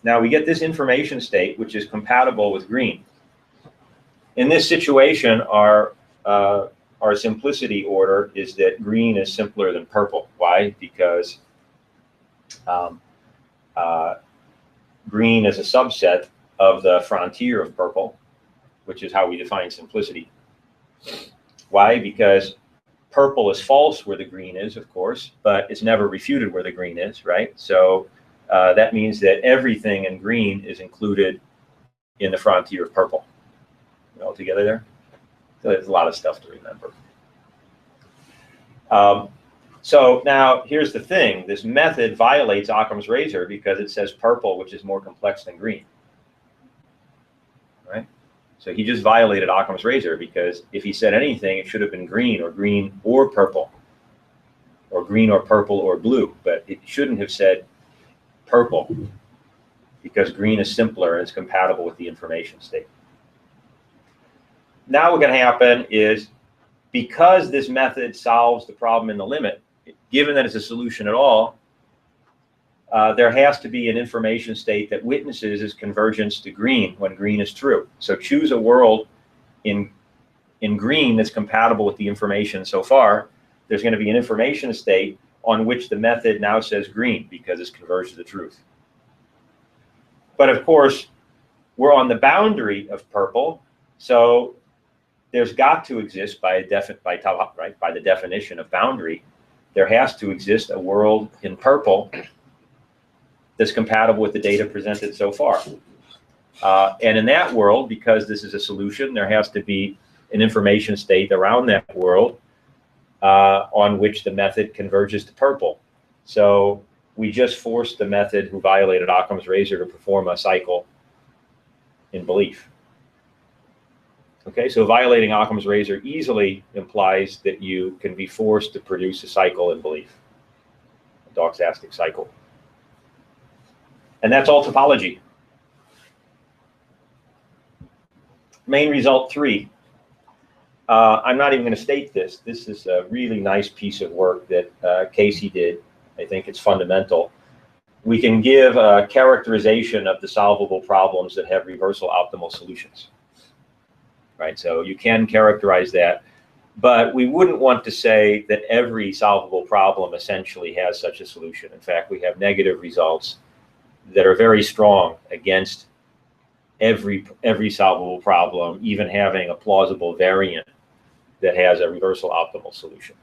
Now we get this information state, which is compatible with green. In this situation, our simplicity order is that green is simpler than purple. Why? Because green is a subset of the frontier of purple, which is how we define simplicity. Why? Because purple is false where the green is, of course, but it's never refuted where the green is, right? So that means that everything in green is included in the frontier of purple. You all together there? So there's a lot of stuff to remember. So now here's the thing. This method violates Occam's razor because it says purple, which is more complex than green. Right? So he just violated Occam's razor because if he said anything, it should have been green or purple, or green or purple or blue, but it shouldn't have said purple because green is simpler and it's compatible with the information state. Now what's going to happen is, because this method solves the problem in the limit, given that it's a solution at all, there has to be an information state that witnesses its convergence to green when green is true. So choose a world in green that's compatible with the information so far. There's going to be an information state on which the method now says green because it's converged to the truth. But of course, we're on the boundary of purple, so there's got to exist by the definition of boundary, there has to exist a world in purple that's compatible with the data presented so far. And in that world, because this is a solution, there has to be an information state around that world on which the method converges to purple. So we just forced the method who violated Occam's razor to perform a cycle in belief. Okay, so violating Occam's razor easily implies that you can be forced to produce a cycle in belief, a doxastic cycle. And that's all topology. Main result 3. I'm not even going to state this. This is a really nice piece of work that Casey did. I think it's fundamental. We can give a characterization of the solvable problems that have reversal optimal solutions. Right, so you can characterize that, but we wouldn't want to say that every solvable problem essentially has such a solution. In fact, we have negative results that are very strong against every solvable problem, even having a plausible variant that has a reversal optimal solution.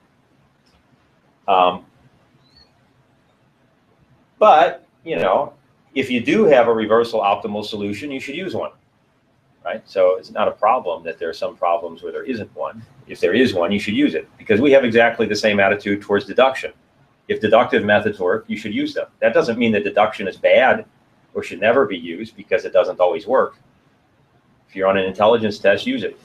But, you know, if you do have a reversal optimal solution, you should use one. Right? So it's not a problem that there are some problems where there isn't one. If there is one, you should use it, because we have exactly the same attitude towards deduction. If deductive methods work, you should use them. That doesn't mean that deduction is bad or should never be used, because it doesn't always work. If you're on an intelligence test, use it.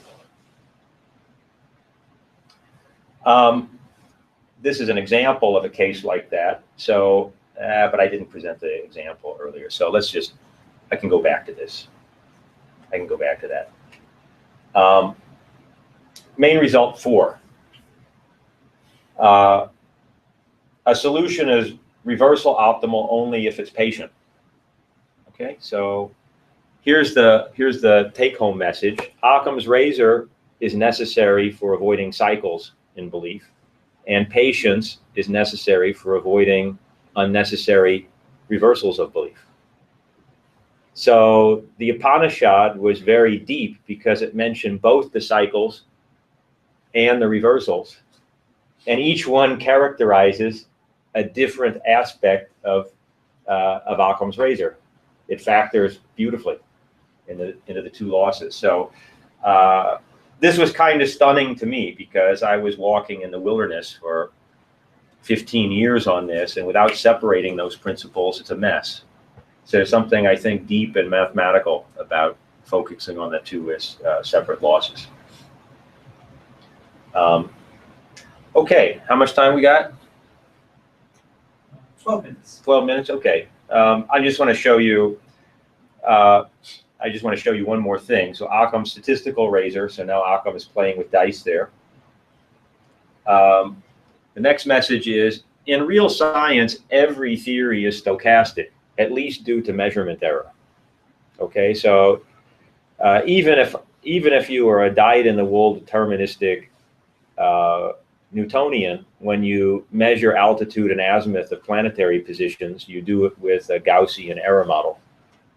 This is an example of a case like that. So, but I didn't present the example earlier. So I can go back to this. I can go back to that. Main result 4. A solution is reversal optimal only if it's patient. Okay, so here's the take-home message. Occam's razor is necessary for avoiding cycles in belief, and patience is necessary for avoiding unnecessary reversals of belief. So the Upanishad was very deep because it mentioned both the cycles and the reversals, and each one characterizes a different aspect of Occam's razor. It factors beautifully into the 2 losses. So this was kind of stunning to me, because I was walking in the wilderness for 15 years on this, and without separating those principles, it's a mess. So there's something, I think, deep and mathematical about focusing on the 2 as separate losses. Okay, how much time we got? 12 minutes. 12 minutes, okay. I just want to show you one more thing. So Occam's statistical razor. So now Occam is playing with dice there. The next message is, in real science, every theory is stochastic, at least due to measurement error. Okay, so even if you are a dyed-in-the-wool deterministic Newtonian, when you measure altitude and azimuth of planetary positions, you do it with a Gaussian error model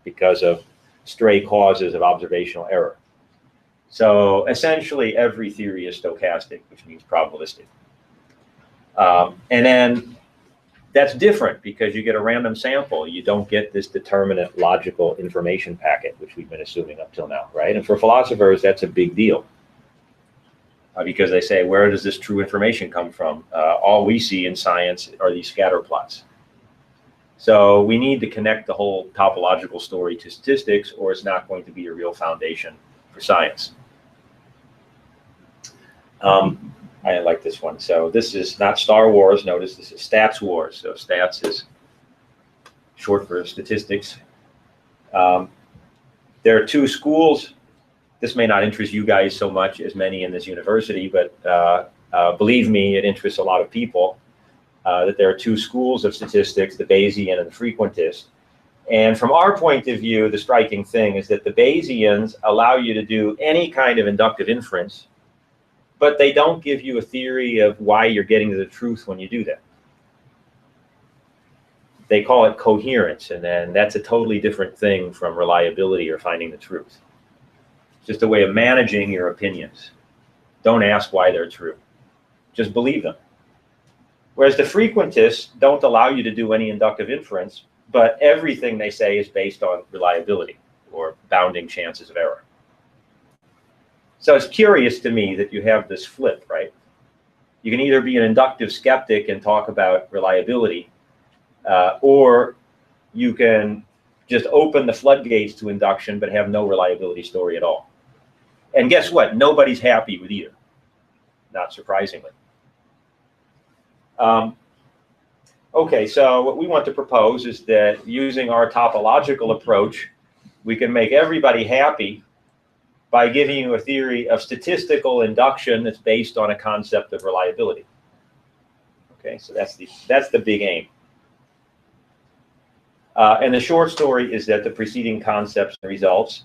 because of stray causes of observational error. So essentially, every theory is stochastic, which means probabilistic. And then That's different because you get a random sample. You don't get this determinate logical information packet, which we've been assuming up till now, right? And for philosophers, that's a big deal because they say, where does this true information come from? All we see in science are these scatter plots. So we need to connect the whole topological story to statistics, or it's not going to be a real foundation for science. I like this one. So this is not Star Wars. Notice this is Stats Wars. So stats is short for statistics. There are two schools. This may not interest you guys so much as many in this university, but believe me, it interests a lot of people that there are two schools of statistics, the Bayesian and the frequentist. And from our point of view, the striking thing is that the Bayesians allow you to do any kind of inductive inference, but they don't give you a theory of why you're getting to the truth when you do that. They call it coherence, and then that's a totally different thing from reliability or finding the truth. It's just a way of managing your opinions. Don't ask why they're true. Just believe them. Whereas the frequentists don't allow you to do any inductive inference, but everything they say is based on reliability or bounding chances of error. So it's curious to me that you have this flip, right? You can either be an inductive skeptic and talk about reliability, or you can just open the floodgates to induction but have no reliability story at all. And guess what? Nobody's happy with either, not surprisingly. Okay, so what we want to propose is that using our topological approach, we can make everybody happy by giving you a theory of statistical induction that's based on a concept of reliability. Okay, so that's the big aim. And the short story is that the preceding concepts and results,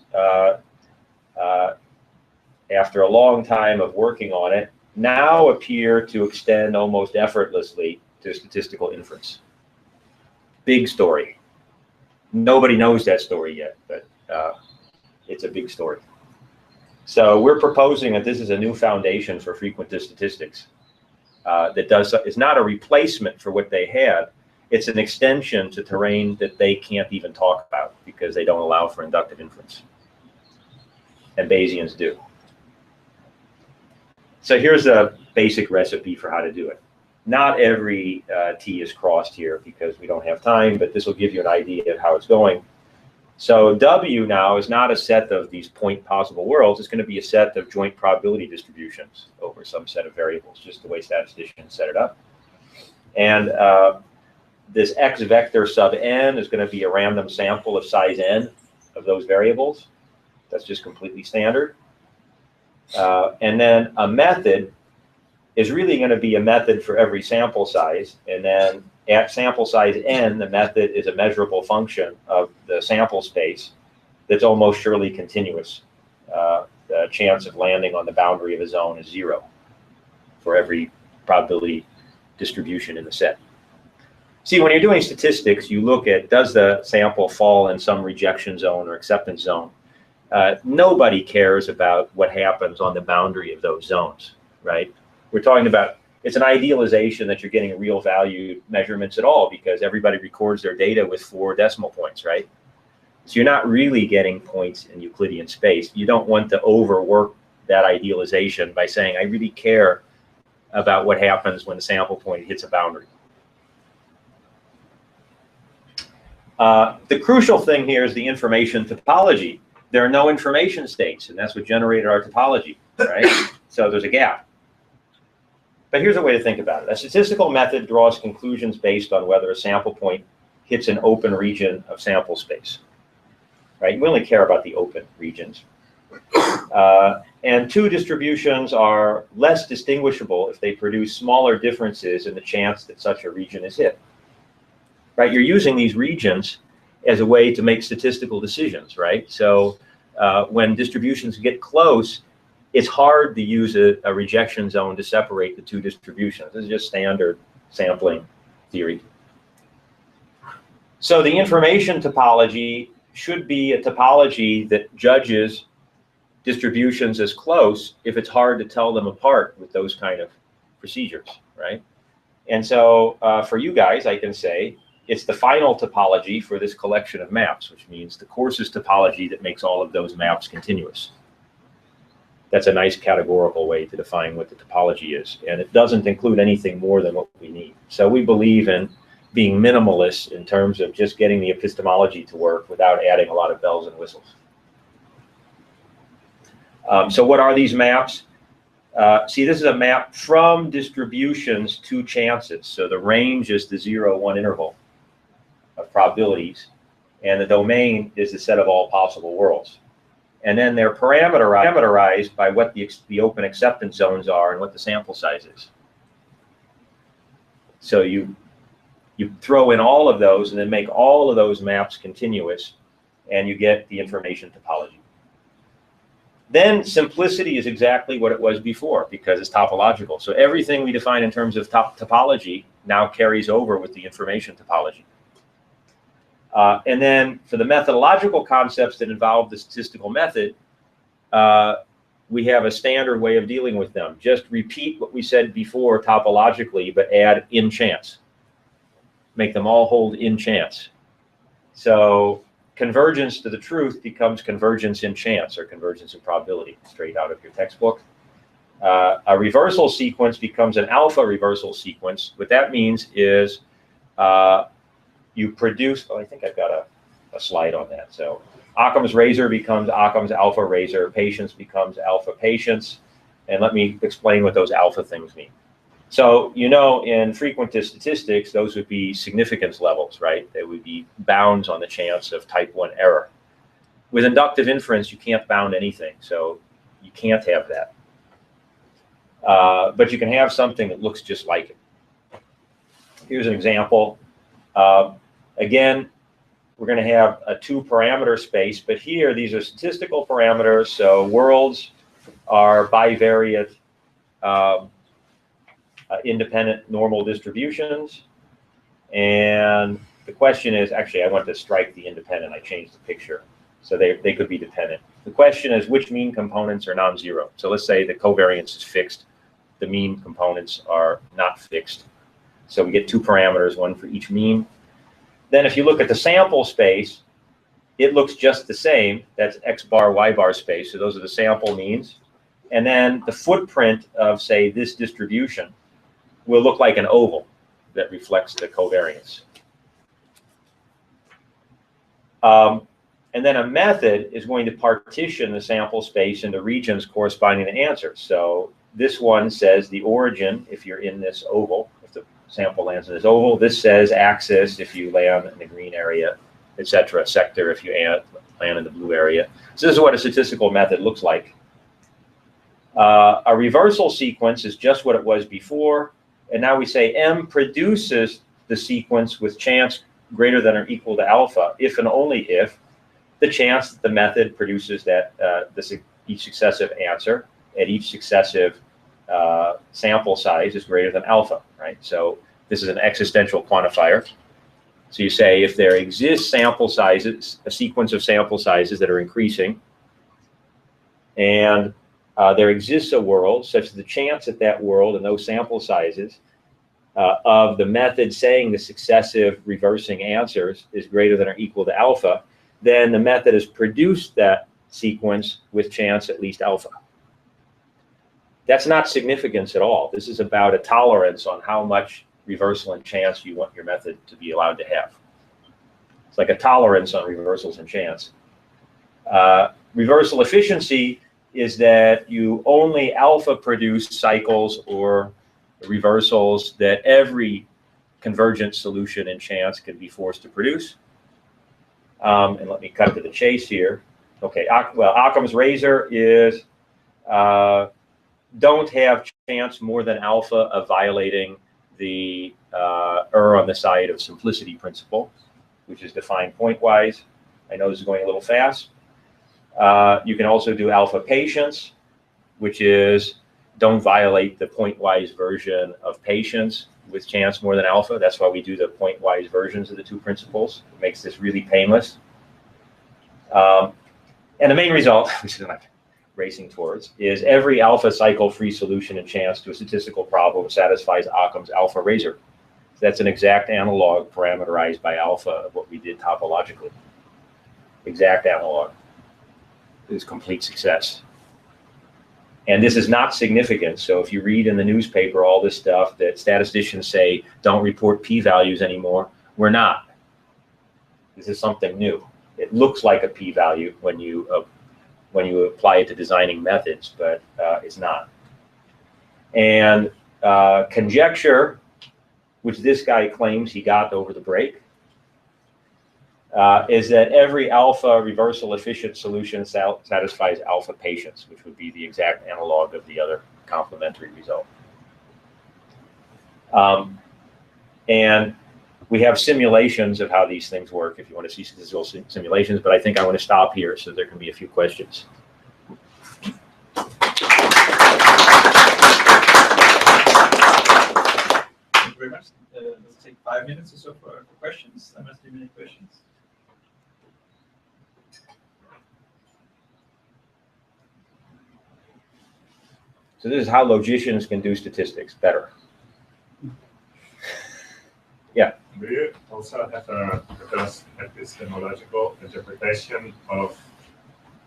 after a long time of working on it, now appear to extend almost effortlessly to statistical inference. Big story. Nobody knows that story yet, but it's a big story. So we're proposing that this is a new foundation for frequentist statistics that is not a replacement for what they had. It's an extension to terrain that they can't even talk about because they don't allow for inductive inference. And Bayesians do. So here's a basic recipe for how to do it. Not every T is crossed here because we don't have time, but this will give you an idea of how it's going. So W now is not a set of these point possible worlds. It's going to be a set of joint probability distributions over some set of variables, just the way statisticians set it up. And this X vector sub n is going to be a random sample of size n of those variables. That's just completely standard. And then a method is really going to be a method for every sample size. And then at sample size n, the method is a measurable function of the sample space that's almost surely continuous. The chance of landing on the boundary of a zone is 0 for every probability distribution in the set. See, when you're doing statistics, you look at, does the sample fall in some rejection zone or acceptance zone? Nobody cares about what happens on the boundary of those zones, right? We're talking about, it's an idealization that you're getting real value measurements at all because everybody records their data with 4 decimal points, right? So you're not really getting points in Euclidean space. You don't want to overwork that idealization by saying, I really care about what happens when the sample point hits a boundary. The crucial thing here is the information topology. There are no information states, and that's what generated our topology, right? So there's a gap. But here's a way to think about it. A statistical method draws conclusions based on whether a sample point hits an open region of sample space, right? We only care about the open regions. And 2 distributions are less distinguishable if they produce smaller differences in the chance that such a region is hit, right? You're using these regions as a way to make statistical decisions, right? So when distributions get close, it's hard to use a rejection zone to separate the 2 distributions. This is just standard sampling theory. So the information topology should be a topology that judges distributions as close if it's hard to tell them apart with those kind of procedures, right? And so for you guys, I can say it's the final topology for this collection of maps, which means the course's topology that makes all of those maps continuous. That's a nice categorical way to define what the topology is. And it doesn't include anything more than what we need. So we believe in being minimalist in terms of just getting the epistemology to work without adding a lot of bells and whistles. So what are these maps? See, this is a map from distributions to chances. So the range is the 0-1 interval of probabilities, and the domain is the set of all possible worlds. And then they're parameterized by what the open acceptance zones are and what the sample size is. So you throw in all of those and then make all of those maps continuous, and you get the information topology. Then simplicity is exactly what it was before because it's topological. So everything we define in terms of topology now carries over with the information topology. And then for the methodological concepts that involve the statistical method, we have a standard way of dealing with them. Just repeat what we said before topologically, but add in chance. Make them all hold in chance. So convergence to the truth becomes convergence in chance or convergence in probability, straight out of your textbook. A reversal sequence becomes an alpha reversal sequence. What that means is you produce, I think I've got a slide on that. So Occam's razor becomes Occam's alpha razor, patience becomes alpha patience. And let me explain what those alpha things mean. So, you know, in frequentist statistics, those would be significance levels, right? They would be bounds on the chance of type 1 error. With inductive inference, you can't bound anything, so you can't have that. But you can have something that looks just like it. Here's an example. Again, we're going to have a 2-parameter space, but here these are statistical parameters, so worlds are bivariate independent normal distributions. And the question is, actually, I want to strike the independent. I changed the picture. So they could be dependent. The question is, which mean components are non-zero? So let's say the covariance is fixed. The mean components are not fixed. So we get 2 parameters, one for each mean. Then if you look at the sample space, it looks just the same. That's X bar, Y bar space. So those are the sample means. And then the footprint of, say, this distribution will look like an oval that reflects the covariance. And then a method is going to partition the sample space into regions corresponding to answers. So this one says the origin, if you're in this oval, if the sample lands in this oval. This says axis if you land in the green area, etc. Sector if you land in the blue area. So this is what a statistical method looks like. A reversal sequence is just what it was before. And now we say M produces the sequence with chance greater than or equal to alpha if and only if the chance that the method produces that each successive answer at each successive sample size is greater than alpha, right? So this is an existential quantifier. So you say if there exists sample sizes, a sequence of sample sizes that are increasing, and there exists a world such that the chance at that world and those sample sizes of the method saying the successive reversing answers is greater than or equal to alpha, then the method has produced that sequence with chance at least alpha. That's not significance at all. This is about a tolerance on how much reversal and chance you want your method to be allowed to have. It's like a tolerance on reversals and chance. Reversal efficiency is that you only alpha produce cycles or reversals that every convergent solution in chance can be forced to produce. And let me cut to the chase here. Okay, well, Occam's razor is don't have chance more than alpha of violating the err on the side of simplicity principle, which is defined pointwise. I know this is going a little fast. You can also do alpha patience, which is don't violate the pointwise version of patience with chance more than alpha. That's why we do the pointwise versions of the 2 principles. It makes this really painless. And the main result, racing towards, is every alpha cycle-free solution in chance to a statistical problem satisfies Occam's alpha razor. So that's an exact analog parameterized by alpha of what we did topologically. Exact analog. It is complete success. And this is not significant. So if you read in the newspaper all this stuff that statisticians say don't report p-values anymore, we're not. This is something new. It looks like a p-value when you apply it to designing methods, but it's not. And conjecture, which this guy claims he got over the break, is that every alpha reversal efficient solution satisfies alpha patience, which would be the exact analog of the other complementary result. And we have simulations of how these things work if you want to see statistical simulations, but I think I want to stop here so there can be a few questions. Thank you very much. Let's take 5 minutes or so for questions. There must be many questions. So this is how logicians can do statistics better. Yeah. Do you also have a epistemological interpretation of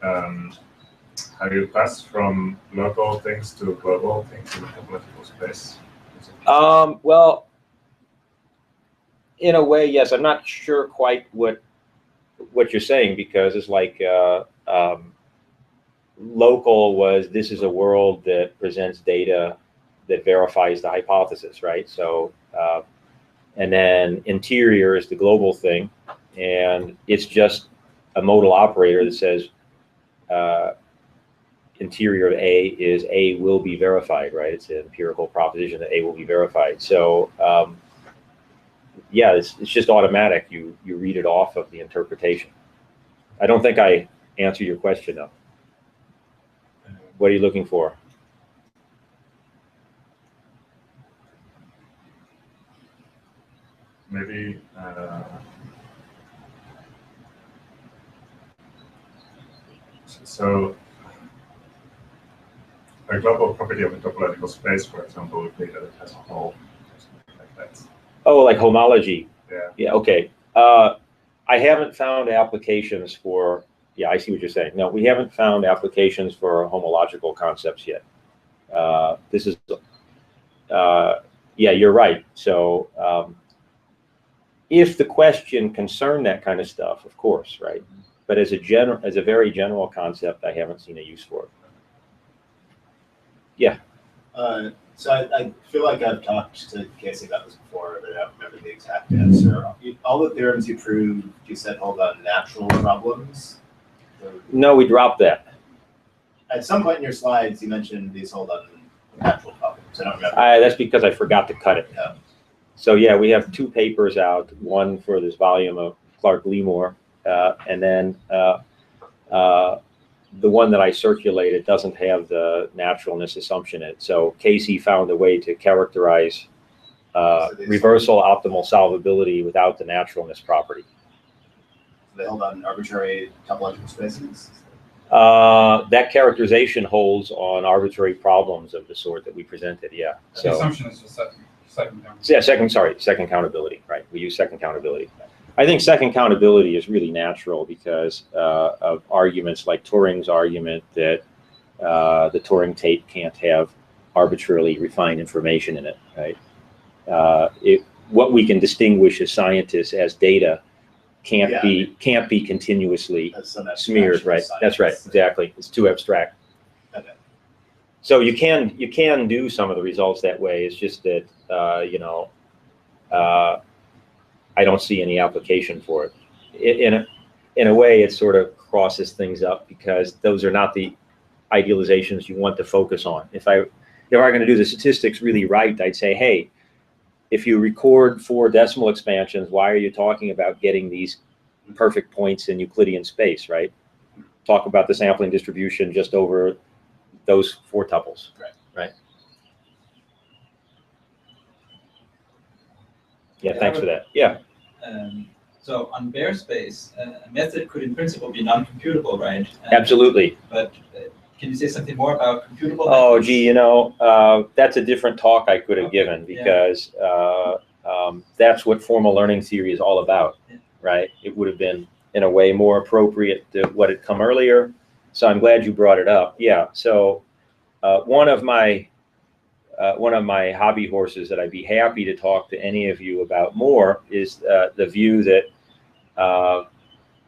how you pass from local things to global things in the topological space? Well, in a way, yes. I'm not sure quite what you're saying, because it's like local was, this is a world that presents data that verifies the hypothesis, right? So, and then interior is the global thing, and it's just a modal operator that says interior of A is A will be verified, right? It's an empirical proposition that A will be verified. So yeah, it's just automatic. You read it off of the interpretation. I don't think I answered your question though. What are you looking for? Maybe so a global property of a topological space, for example, would be that it has a hole or something like that. Oh, like homology. Yeah. Yeah, okay. I haven't found applications for, yeah, I see what you're saying. No, we haven't found applications for homological concepts yet. This is, yeah, you're right. So if the question concerned that kind of stuff, of course, right? But as a very general concept, I haven't seen a use for it. Yeah. So I feel like I've talked to Casey about this before, but I don't remember the exact answer. All the theorems you proved, you said hold on natural problems. No, we dropped that. At some point in your slides, you mentioned these hold on natural problems. I don't remember. That's because I forgot to cut it. Yeah. So yeah, we have 2 papers out, one for this volume of Clark-Leamore, and then the one that I circulated doesn't have the naturalness assumption in it. So Casey found a way to characterize reversal optimal solvability without the naturalness property. They hold on arbitrary topological spaces? That characterization holds on arbitrary problems of the sort that we presented, yeah. The assumption is just second count. Yeah, second countability, right? We use second countability. I think second countability is really natural because of arguments like Turing's argument that the Turing tape can't have arbitrarily refined information in it, right? What we can distinguish as scientists as data can't be continuously smeared, right? Science. That's right, exactly. It's too abstract. Okay. So you can do some of the results that way. It's just that you know, I don't see any application for it. In a way, it sort of crosses things up because those are not the idealizations you want to focus on. If I were going to do the statistics really right, I'd say, hey, if you record 4 decimal expansions, why are you talking about getting these perfect points in Euclidean space, right? Talk about the sampling distribution just over those 4 tuples, right? Yeah, thanks for that. Yeah. So on bare space, a method could in principle be non-computable, right? Absolutely. But Can you say something more about computable? Oh, methods? gee, that's a different talk I could have given, because that's what formal learning theory is all about, right? It would have been, in a way, more appropriate to what had come earlier. So I'm glad you brought it up. Yeah. So one of my hobby horses that I'd be happy to talk to any of you about more is the view that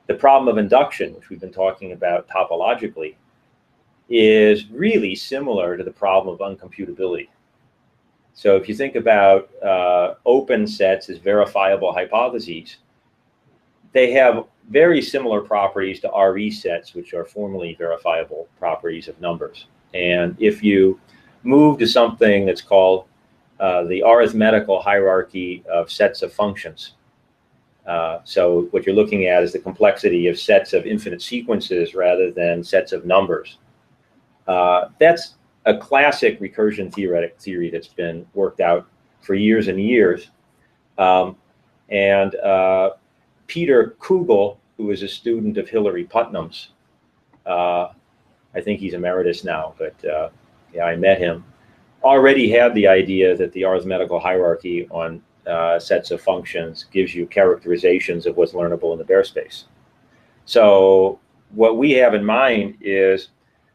the problem of induction, which we've been talking about topologically, is really similar to the problem of uncomputability. So if you think about open sets as verifiable hypotheses, they have very similar properties to RE sets, which are formally verifiable properties of numbers. And if you move to something that's called the arithmetical hierarchy of sets of functions, so what you're looking at is the complexity of sets of infinite sequences rather than sets of numbers. That's a classic recursion theory that's been worked out for years and years. Peter Kugel, who was a student of Hilary Putnam's, I think he's emeritus now, but yeah, I met him, already had the idea that the arithmetical hierarchy on sets of functions gives you characterizations of what's learnable in the bare space. So what we have in mind is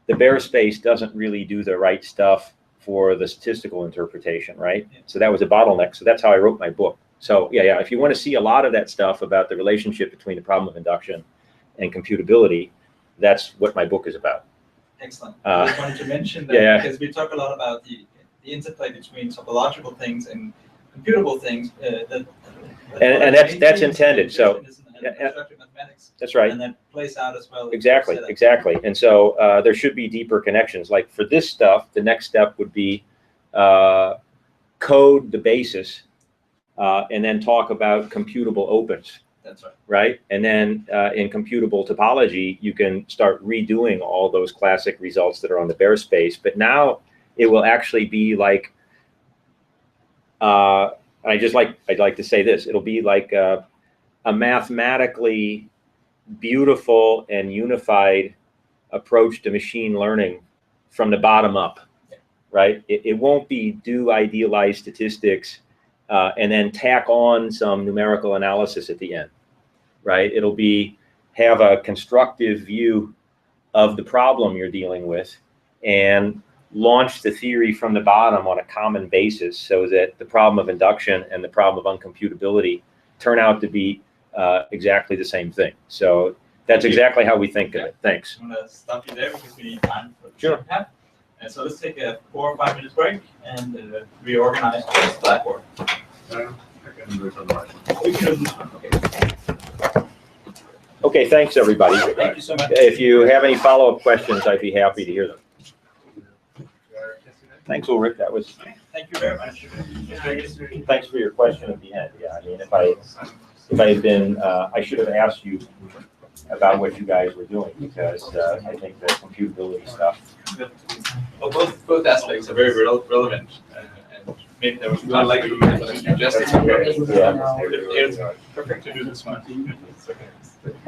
the bare space doesn't really do the right stuff for the statistical interpretation, right? So that was a bottleneck. So that's how I wrote my book. So yeah, if you want to see a lot of that stuff about the relationship between the problem of induction and computability, that's what my book is about. Excellent. I just wanted to mention that because we talk a lot about the interplay between topological things and computable things. And that's intended. So constructive mathematics. That's right. And that plays out as well. Exactly. And so there should be deeper connections. Like for this stuff, the next step would be code the basis and then talk about computable opens. That's right. Right? And then in computable topology, you can start redoing all those classic results that are on the bare space. But now it will actually be like, I'd like to say this, it'll be like a mathematically beautiful and unified approach to machine learning from the bottom up, right? It won't be do idealized statistics and then tack on some numerical analysis at the end, right? It'll be have a constructive view of the problem you're dealing with and launch the theory from the bottom on a common basis so that the problem of induction and the problem of uncomputability turn out to be exactly the same thing. So that's exactly how we think of it. Thanks. I'm going to stop you there because we need time for Sure. chat. And so let's take a 4 or 5 minutes break and reorganize the Blackboard. I can do it on my. We can do this one. Okay. Okay, thanks everybody. Thank you so much. If you have any follow-up questions, I'd be happy to hear them. Thanks, Ulrich. That was. Thank you very much. Thanks for your question at the end. Yeah, I mean, if I had been, I should have asked you about what you guys were doing because I think the computability stuff. Well, both aspects are very relevant, and maybe there was not like suggested. Yeah. It's perfect to do this one.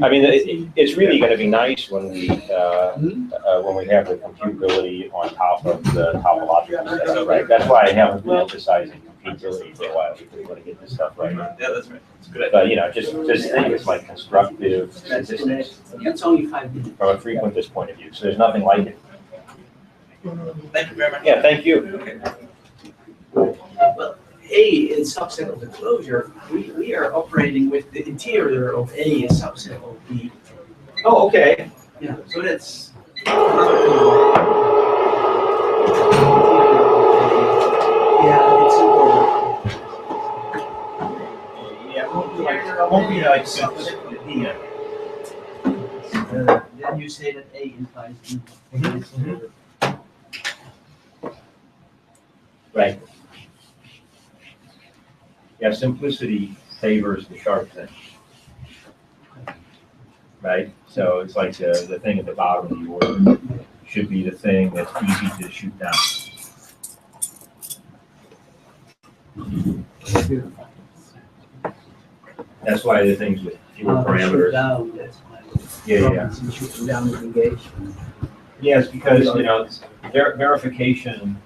I mean, it's really going to be nice when we have the computability on top of the topological setup, right? That's why I haven't been emphasizing computability for a while because we want to get this stuff right. Yeah, that's right. It's a good idea. But just think it's like constructive statistics It's only 5 minutes. from a frequentist point of view. So there's nothing like it. Thank you very much. Yeah, thank you. Okay. Well, A is subset of the closure. We are operating with the interior of A is subset of B. Oh, okay. Yeah, so that's. Yeah, it's important. Yeah, it won't be like yeah. Then you say that A implies B. Right. Yeah, simplicity favors the sharp thing. Right? So it's like the thing at the bottom of the order should be the thing that's easy to shoot down. That's why the things with fewer parameters. Down, that's why. Yeah. Shoot down with negation. Yes, because, verification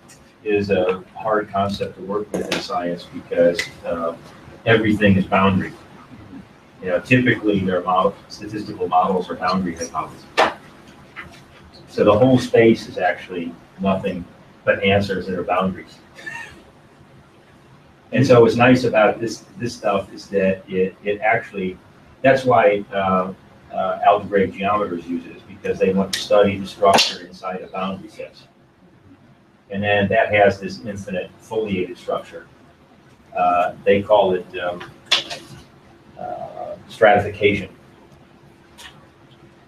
is a hard concept to work with in science because everything is boundary. Typically their statistical models are boundary hypotheses. So the whole space is actually nothing but answers that are boundaries. And so what's nice about this stuff is that it actually, that's why algebraic geometers use it, is because they want to study the structure inside of boundary sets. And then that has this infinite foliated structure. They call it stratification.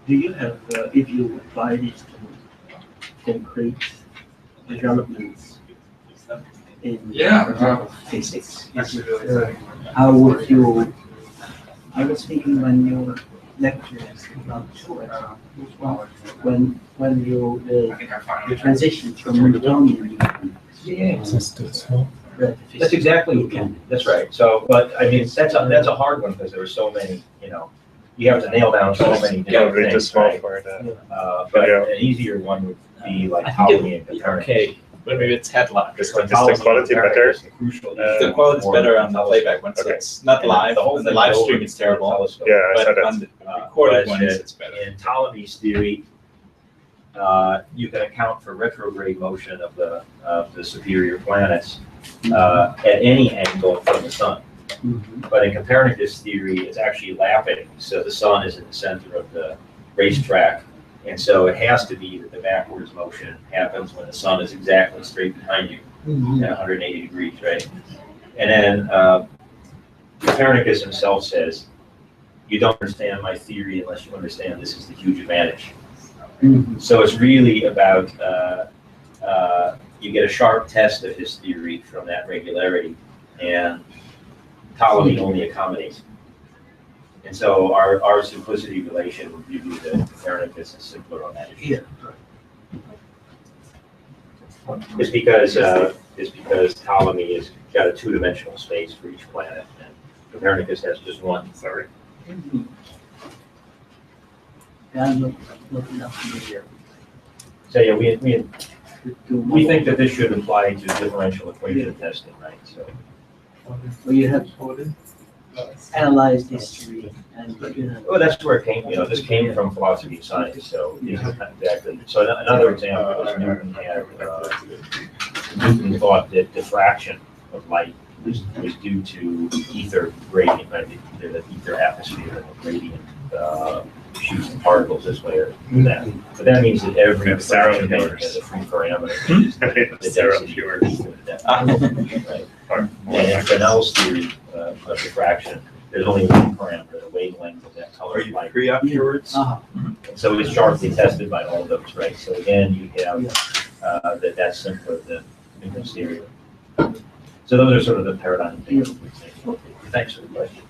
Do you have, if you apply this to concrete developments in physics, how would you, I was thinking when you lectures about when you the transition from Newtonian That's exactly, that's right. So, but I mean, that's a hard one because there are so many, you have to nail down so many different things, right? But an easier one would be like Ptolemy and Copernicus. Okay, but maybe it's headline. Is the quality better? The quality's better on the playback one, so it's not live. On the live stream, it's terrible. Yeah, I saw But on that. the recorded one, it's better. In Ptolemy's theory, you can account for retrograde motion of the superior planets at any angle from the sun. But in Copernicus' theory, it's actually lapping, so the sun is in the center of the racetrack, and so it has to be that the backwards motion happens when the sun is exactly straight behind you at 180 degrees, right? And then Copernicus himself says, you don't understand my theory unless you understand this is the huge advantage. So it's really about, you get a sharp test of his theory from that regularity, and Ptolemy only accommodates. And so our simplicity relation would give you that Copernicus is simpler on that issue. It's because Ptolemy has got a two-dimensional space for each planet, and Copernicus has just one. Sorry. I'm looking up here. So yeah, we think that this should apply to differential equation testing, right? So. Well, you have analyzed history and Well, that's where it came. This came from philosophy of science. So exactly. So another example is Newton had. Newton thought that diffraction of light was due to ether gradient, right? The ether atmosphere and the gradient shoots the particles this way or that. But that means that every diffraction has a free parameter. The density of right? And in Fresnel's theory of diffraction, there's only one parameter, the wavelength of that color of light. Free afterwards? So it's sharply tested by all of those, right? So again, you have that's simpler than Newton's theory. So those are sort of the paradigm things. Thanks for the question.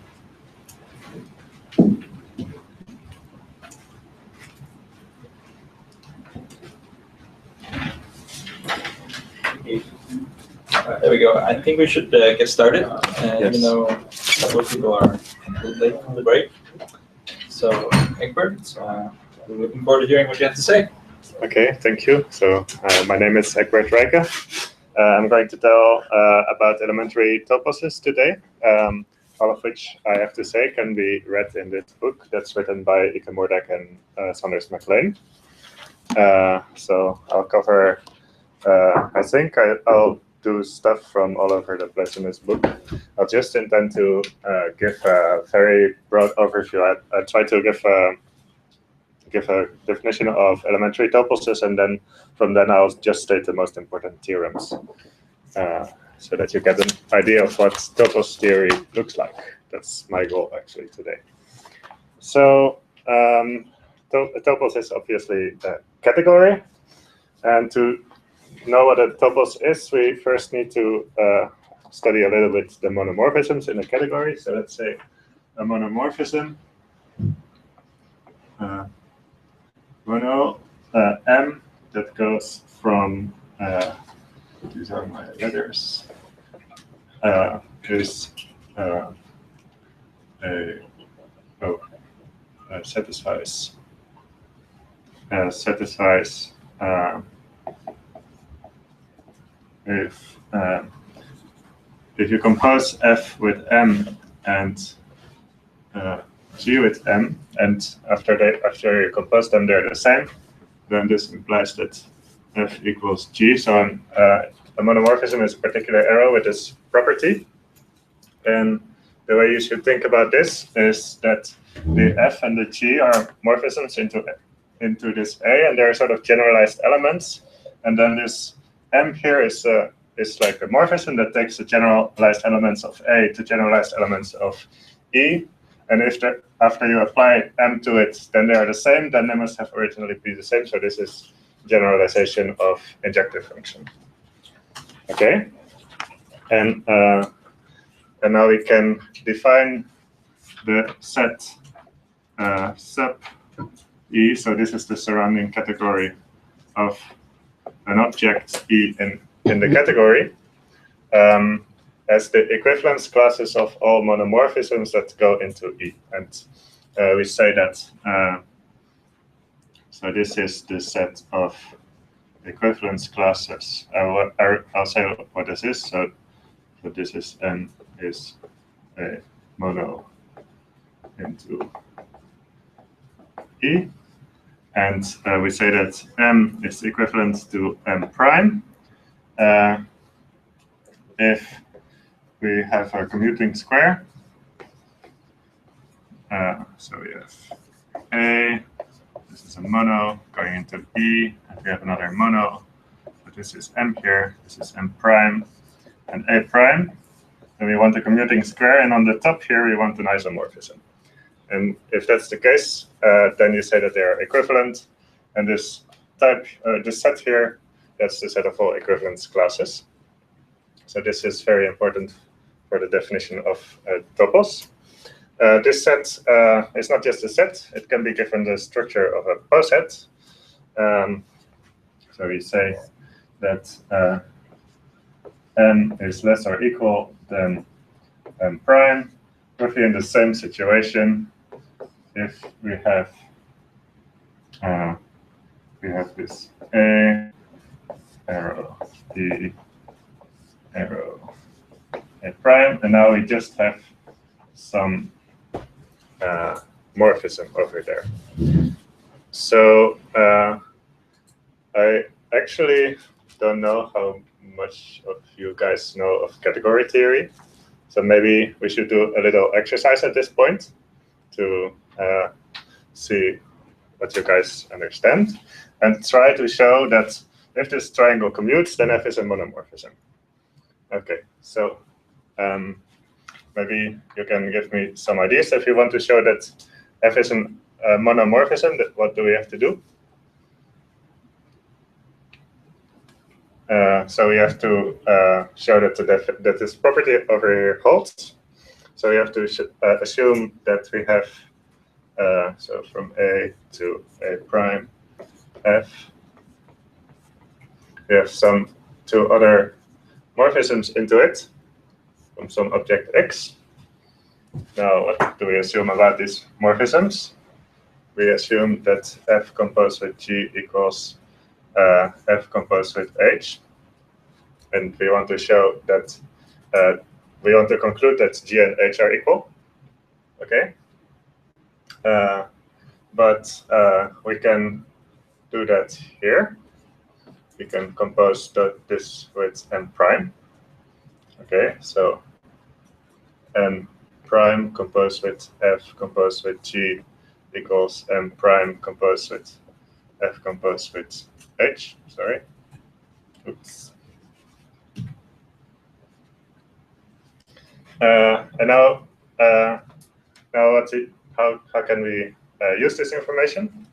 There we go. I think we should get started, even though a couple of people are a little late from the break. So, Egbert, we're looking forward to hearing what you have to say. Okay, thank you. So, my name is Egbert Rijke. I'm going to tell about elementary toposes today, all of which I have to say can be read in this book that's written by Ike Moordak and Saunders MacLean. So I'll cover, I think I'll do stuff from all over the place in this book. I'll just intend to give a very broad overview. I try to give a definition of elementary toposes, and then from then I'll just state the most important theorems, so that you get an idea of what topos theory looks like. That's my goal actually today. So a topos is obviously a category, and to know what a topos is, we first need to study a little bit the monomorphisms in a category. So let's say a monomorphism, mono M that goes from, these are my letters, is satisfies if you compose F with M and G with M, and after you compose them, they're the same, then this implies that F equals G. So a monomorphism is a particular arrow with this property. And the way you should think about this is that the F and the G are morphisms into this A, and they're sort of generalized elements. And then this M here is like a morphism that takes the generalized elements of A to generalized elements of E. And if after you apply M to it, then they are the same, then they must have originally been the same. So this is generalization of injective function. Okay, and now we can define the set sub E. So this is the surrounding category of an object E in the category as the equivalence classes of all monomorphisms that go into E. And we say that, so this is the set of equivalence classes. I'll say what this is. So this is N is a mono into E. And we say that M is equivalent to M prime if we have a commuting square. So we have A, this is a mono going into E, and we have another mono. So this is M here, this is M prime and A prime. And we want a commuting square, and on the top here we want an isomorphism. And if that's the case, then you say that they are equivalent. And this set here, that's the set of all equivalence classes. So this is very important for the definition of topos. This set is not just a set, it can be given the structure of a poset. So we say that M is less or equal than M prime, roughly in the same situation if we have this A arrow, B arrow, A prime, and now we just have some morphism over there. So I actually don't know how much of you guys know of category theory. So maybe we should do a little exercise at this point to see what you guys understand, and try to show that if this triangle commutes, then F is a monomorphism. Okay, so maybe you can give me some ideas. If you want to show that F is a monomorphism, what do we have to do? So we have to show that this property over here holds. So we have to assume that we have, so from A to A prime F, we have some two other morphisms into it from some object X. Now, what do we assume about these morphisms? We assume that F composed with G equals F composed with H. And we want to show that, we want to conclude that G and H are equal. Okay? But we can do that here. We can compose this with M prime. Okay, so M prime composed with F composed with G equals M prime composed with F composed with H. Sorry. Oops. And now how can we use this information?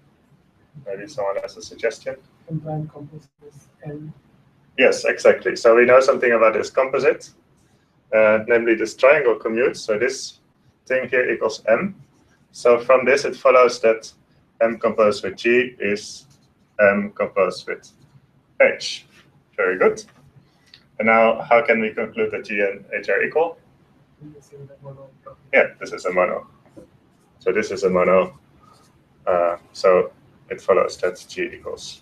Maybe someone has a suggestion. M prime composite with M. Yes, exactly. So we know something about this composite, namely this triangle commutes. So this thing here equals M. So from this, it follows that M composed with G is M composed with H. Very good. And now, how can we conclude that G and H are equal? Yeah, this is a mono. So this is a mono. So it follows that G equals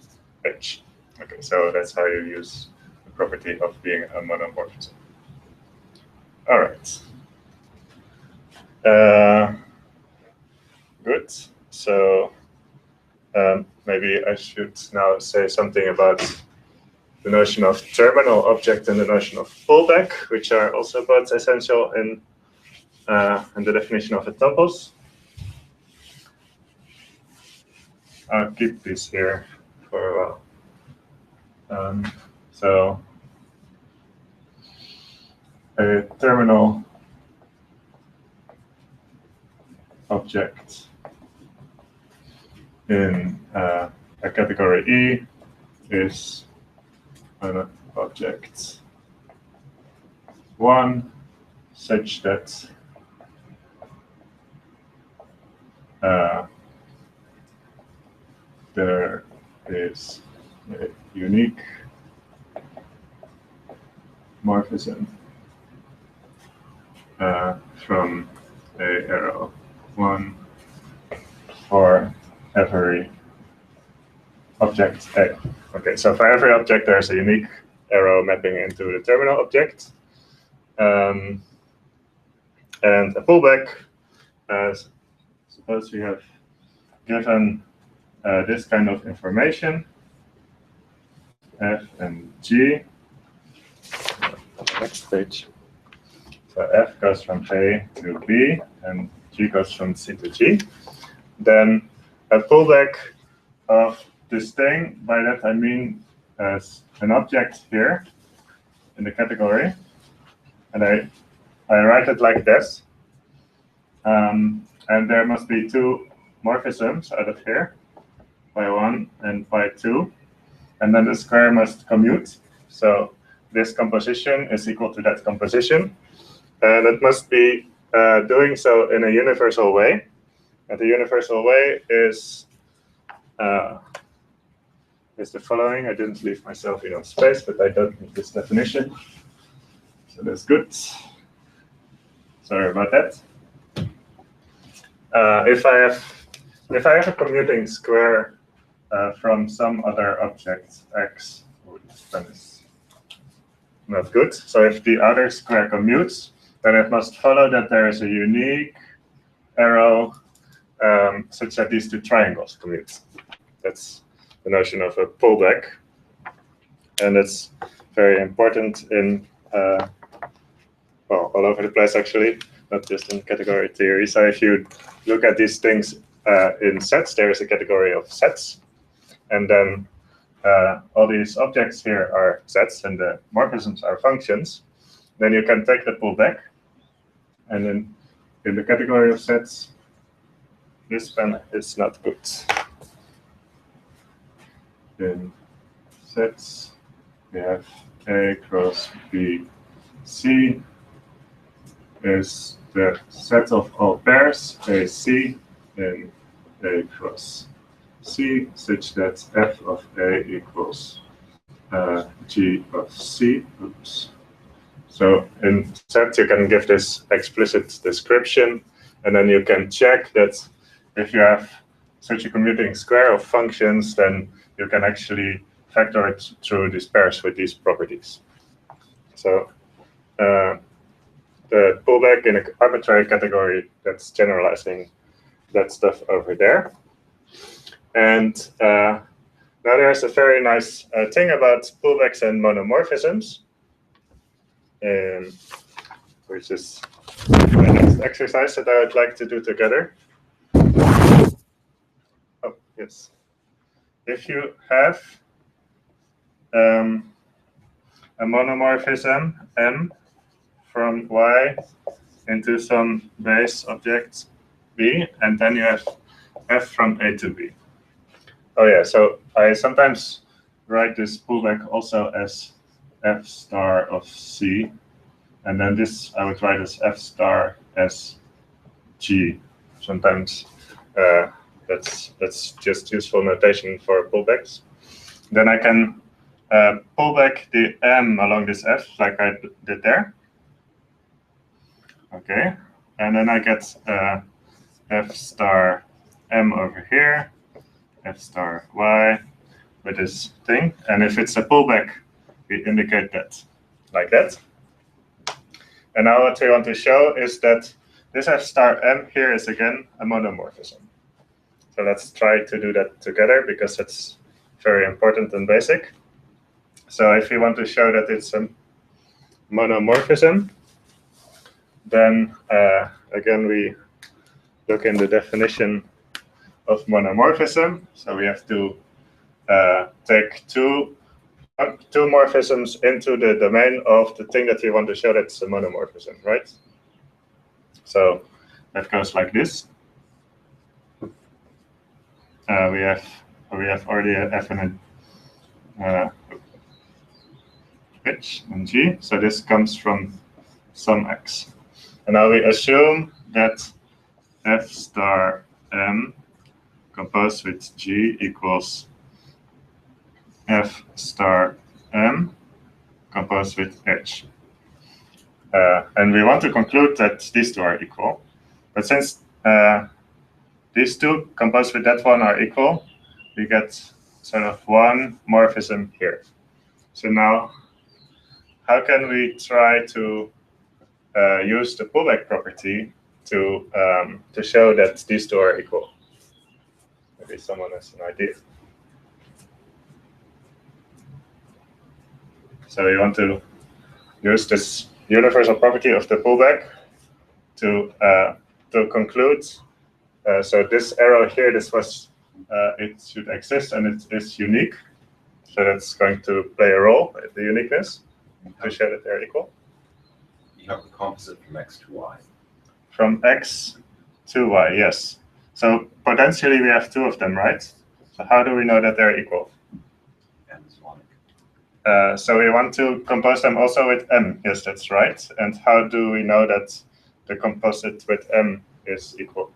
H. Okay, so that's how you use the property of being a monomorphism. All right. Good. So maybe I should now say something about the notion of terminal object and the notion of pullback, which are also both essential in the definition of a topos. I'll keep this here for a while. So a terminal object in a category E is an object 1 such that there is a unique morphism from a arrow 1 for every object A. Okay, so for every object there's a unique arrow mapping into the terminal object. And a pullback, suppose we have given this kind of information, F and G. Next page. So F goes from A to B, and G goes from C to G. Then a pullback of this thing, by that I mean as an object here in the category, and I write it like this. And there must be two morphisms out of here, y1 and y2, and then the square must commute. So this composition is equal to that composition, and it must be doing so in a universal way. And the universal way is the following. I didn't leave myself enough space, but I don't need this definition, so that's good. Sorry about that. If I have a commuting square from some other object x, then it's not good. So if the other square commutes, then it must follow that there is a unique arrow such that these two triangles commute. That's the notion of a pullback, and it's very important in well, all over the place actually, not just in category theory. So if you look at these things in sets, there is a category of sets, and then all these objects here are sets, and the morphisms are functions. Then you can take the pullback, and then in the category of sets, this one is not good. In sets, we have A cross B, C is the set of all pairs AC in A cross C, such that F of A equals G of C. Oops. So in set, you can give this explicit description, and then you can check that if you have such a commuting square of functions, then you can actually factor it through these pairs with these properties. So the pullback in an arbitrary category, that's generalizing that stuff over there. And now there's a very nice thing about pullbacks and monomorphisms, which is the next exercise that I would like to do together. Oh, yes. If you have a monomorphism M from Y into some base object B, and then you have F from A to B. Oh yeah, so I sometimes write this pullback also as F star of C, and then this I would write as F star as G. Sometimes that's just useful notation for pullbacks. Then I can pull back the M along this F like I did there. Okay, and then I get F star M over here, F star Y, with this thing. And if it's a pullback, we indicate that like that. And now what we want to show is that this F star M here is again a monomorphism. So let's try to do that together because it's very important and basic. So if we want to show that it's a monomorphism, then again we look in the definition of monomorphism. So we have to take two morphisms into the domain of the thing that we want to show that's a monomorphism, right? So that goes like this. We have already F and H and G. So this comes from some X. And now we assume that F star M composed with G equals F star M composed with H. And we want to conclude that these two are equal. But since these two composed with that one are equal, we get sort of one morphism here. So now, how can we try to use the pullback property to show that these two are equal? Maybe someone has an idea. So we want to use this universal property of the pullback to conclude. So this arrow here, this was it should exist and it is unique. So that's going to play a role, the uniqueness, to show that they're equal. You have the composite from X to Y. From X to Y, yes. So potentially we have two of them, right? So how do we know that they're equal? M is one. So we want to compose them also with M. Yes, that's right. And how do we know that the composite with M is equal?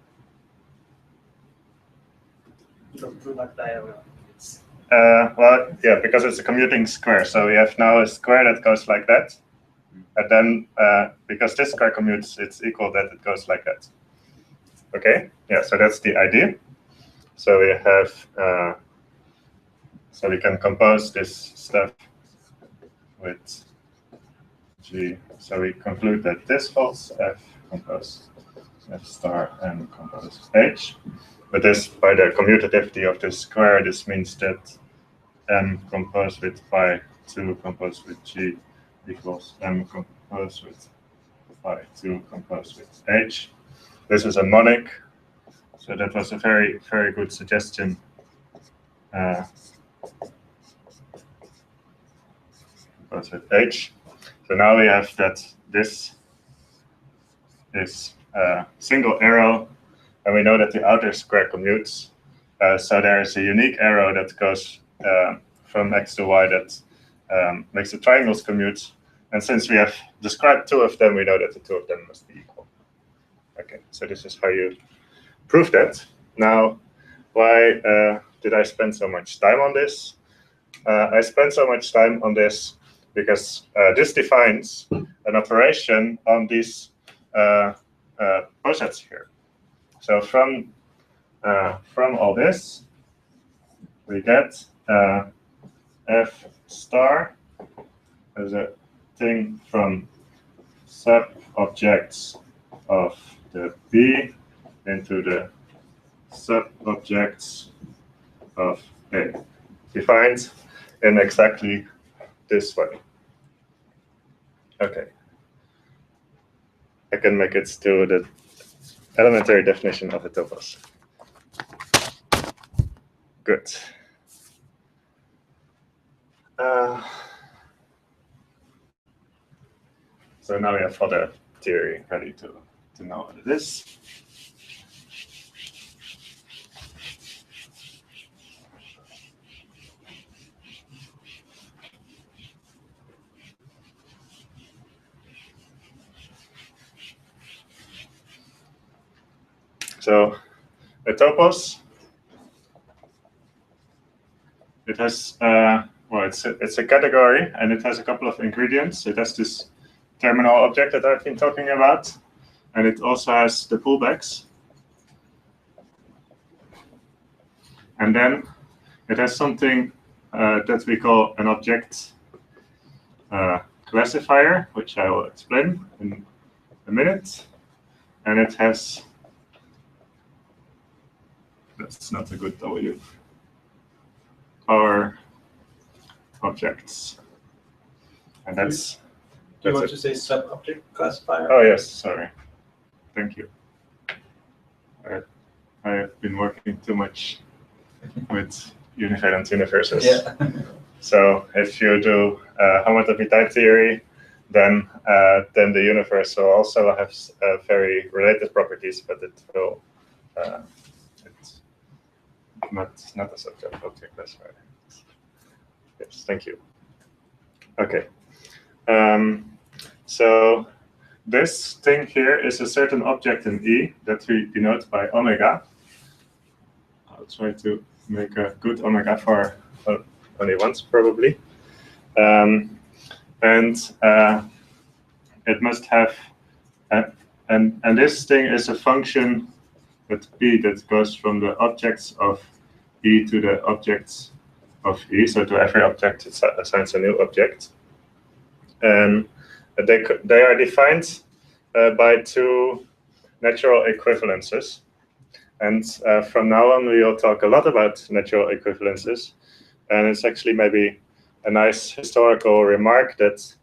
Well, yeah, because it's a commuting square. So we have now a square that goes like that. And then because this square commutes, it's equal that it goes like that. Okay, yeah, so that's the idea. So we have, so we can compose this stuff with G. So we conclude that this holds F compose F star M compose H. But this, by the commutativity of this square, this means that M composed with phi 2 composed with G equals M composed with phi 2 composed with H. This is a monic, so that was a very, very good suggestion. Composed with H. So now we have that this is a single arrow, and we know that the outer square commutes. So there is a unique arrow that goes from X to Y that makes the triangles commute. And since we have described two of them, we know that the two of them must be equal. Okay, so this is how you prove that. Now, why did I spend so much time on this? I spent so much time on this because this defines an operation on these posets here. So from all this, we get F star as a thing from sub-objects of the B into the sub-objects of A, defined in exactly this way. Okay. I can make it to the elementary definition of a topos. Good. So now we have other theory ready to know what it is. So a topos, it has well, it's a category, and it has a couple of ingredients. It has this terminal object that I've been talking about, and it also has the pullbacks. And then it has something that we call an object classifier, which I will explain in a minute. And it has, that's not a good W, our objects. And that's. Do you want to say sub-object classifier? Oh, yes, sorry. Thank you. I have been working too much with univalent universes. Yeah. So if you do homotopy type theory, then the universe will also have very related properties, but it will it's not a subject object classifier. Yes, thank you. Okay. So this thing here is a certain object in E that we denote by omega. I'll try to make a good omega for only once, probably. And it must have, and this thing is a function with P that goes from the objects of E to the objects of E. So to every object, it assigns a new object. And they are defined by two natural equivalences. And from now on, we will talk a lot about natural equivalences. And it's actually maybe a nice historical remark that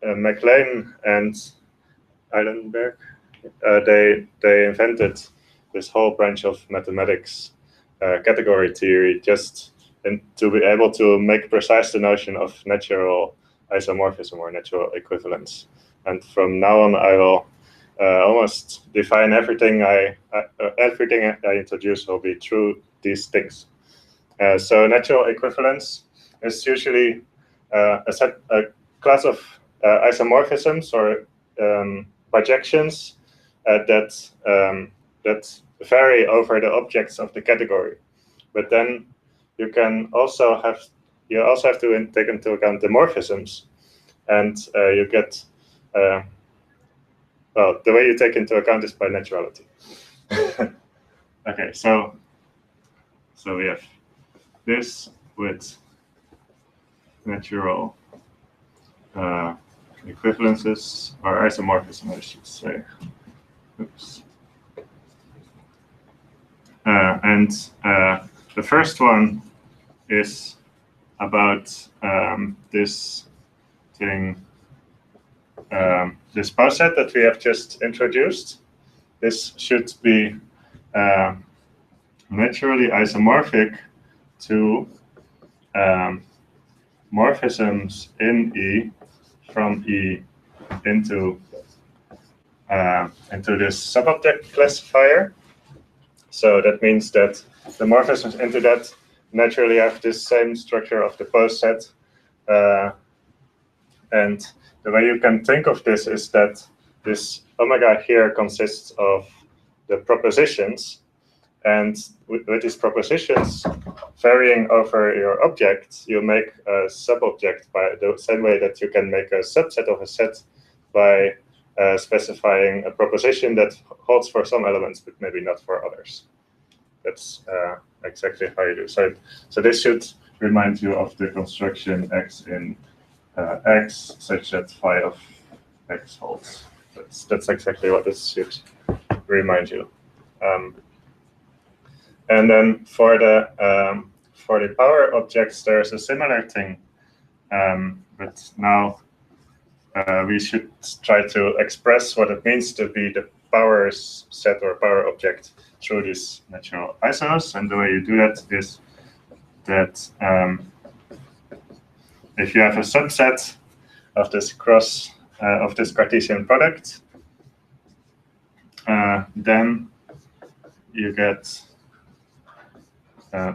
MacLean and Eilenberg, they invented this whole branch of mathematics, category theory, just to be able to make precise the notion of natural isomorphism or natural equivalence. And from now on, I will almost define everything I introduce will be through these things. So natural equivalence is usually a class of isomorphisms or projections that vary over the objects of the category. But then you also have to take into account the morphisms, and you get well, the way you take into account is by naturality. Okay, so we have this with natural equivalences, or isomorphism, I should say. Oops. And the first one is about this thing, this poset that we have just introduced. This should be naturally isomorphic to morphisms in E from E into this subobject classifier. So that means that the morphisms into that naturally have this same structure of the poset. And the way you can think of this is that this omega here consists of the propositions. And with these propositions varying over your object, you make a subobject by the same way that you can make a subset of a set by specifying a proposition that holds for some elements, but maybe not for others. That's exactly how you do. So this should remind you of the construction X in X, such that phi of X holds. That's exactly what this should remind you. And then for the power objects, there's a similar thing, but now we should try to express what it means to be the powers set or power object through these natural isos. And the way you do that is that if you have a subset of this of this Cartesian product, then you get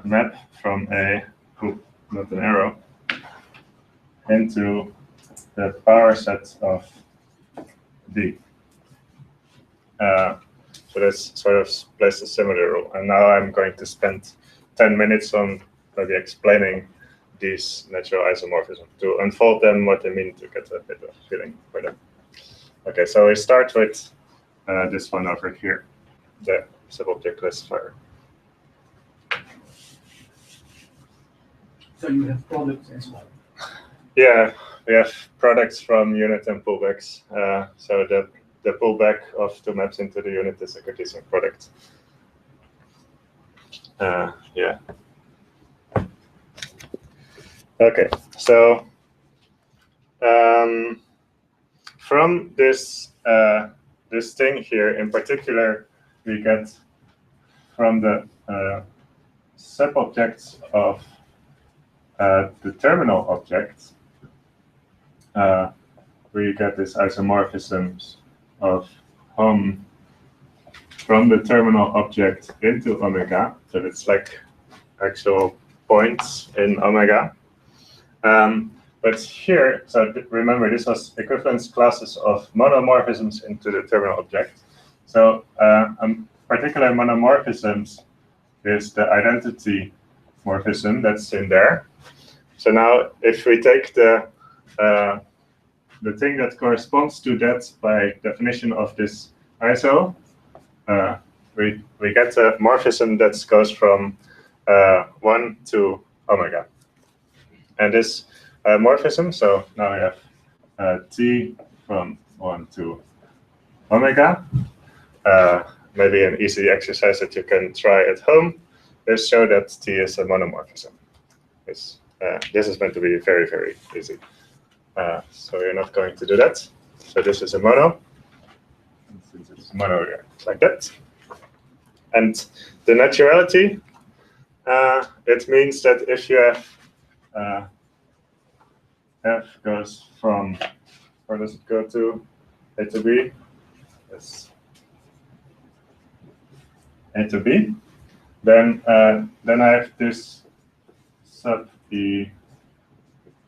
map from a, not an arrow, into the power set of D. So this sort of plays a similar rule. And now I'm going to spend 10 minutes on maybe explaining these natural isomorphisms, to unfold them, what they mean, to get a bit of feeling for them. Okay, so we start with this one over here, the subobject classifier. So you have products as well. Yeah, we have products from unit and pullbacks. So the pullback of two maps into the unit is a Cartesian product. Yeah. Okay, so from this this thing here in particular, we get from the subobjects of the terminal object, we get this isomorphisms of from the terminal object into omega. So it's like actual points in omega. But here, so remember, this was equivalence classes of monomorphisms into the terminal object. So particular monomorphisms is the identity morphism that's in there. So now, if we take the thing that corresponds to that by definition of this iso, we get a morphism that goes from 1 to omega. And this morphism, so now we have t from 1 to omega. Maybe an easy exercise that you can try at home is show that t is a monomorphism. This is meant to be very, very easy. So we're not going to do that. So this is a mono. Since it's mono, it's like that. And the naturality, it means that if you have f goes from, where does it go to? A to b? Yes. A to b. Then I have this sub e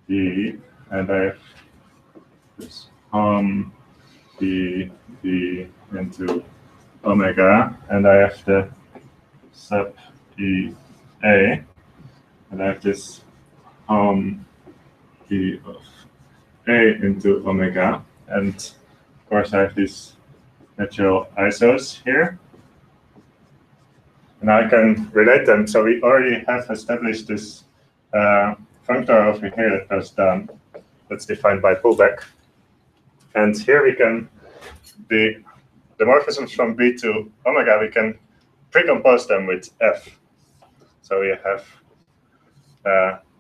d, and I have this d into omega, and I have the sub e a, and I have this d of a into omega, and of course I have these natural isos here. And I can relate them. So we already have established this functor over here that goes down. That's defined by pullback. And here we can, the morphisms from B to omega, we can precompose them with F. So we have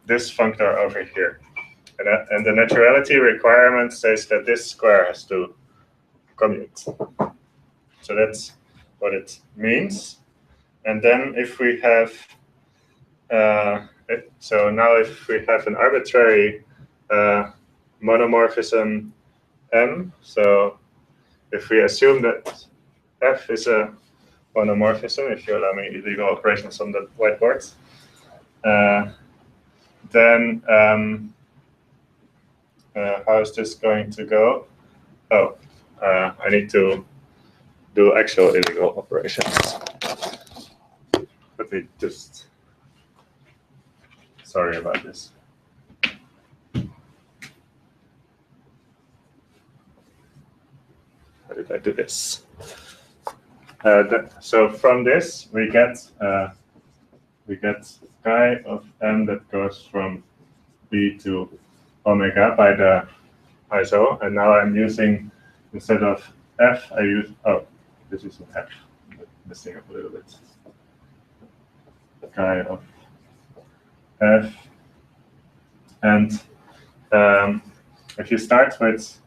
this functor over here. And the naturality requirement says that this square has to commute. So that's what it means. And then if we have, so now if we have an arbitrary monomorphism M, so if we assume that F is a monomorphism, if you allow me illegal operations on the whiteboard, then how is this going to go? Oh, I need to do actual illegal operations. Let me just, sorry about this. How did I do this? So from this, we get chi of m that goes from b to omega by the iso, and now I'm using, instead of f, I use, oh, this is an f, I'm messing up a little bit. Chi of f, and if you start with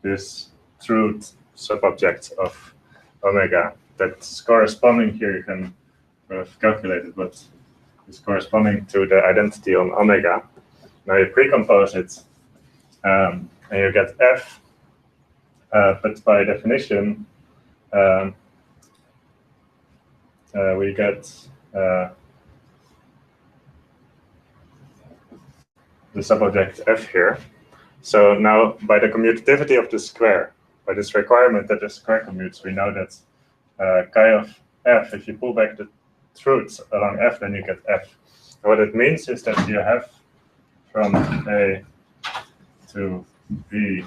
this truth subobject of omega that's corresponding here, you can calculate it, but it's corresponding to the identity on omega. Now you precompose it, and you get f, but by definition, we get the subobject f here. So now, by the commutativity of the square, by this requirement that the square commutes, we know that chi of f, if you pull back the truths along f, then you get f. And what it means is that you have from a to b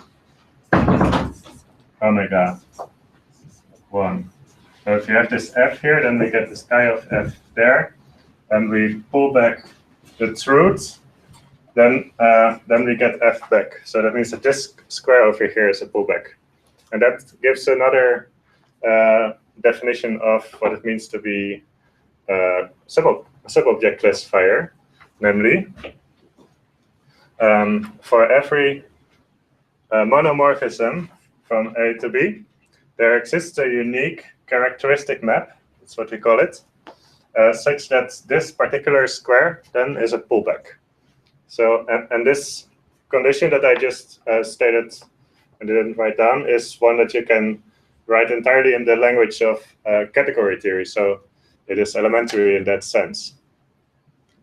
omega 1. So if you have this f here, then we get this chi of f there, and we pull back the truth, then we get f back. So that means that this square over here is a pullback. And that gives another definition of what it means to be a subobject classifier, namely, for every monomorphism from A to B, there exists a unique characteristic map, that's what we call it, such that this particular square then is a pullback. So, and this condition that I just stated and didn't write down is one that you can write entirely in the language of category theory. So it is elementary in that sense.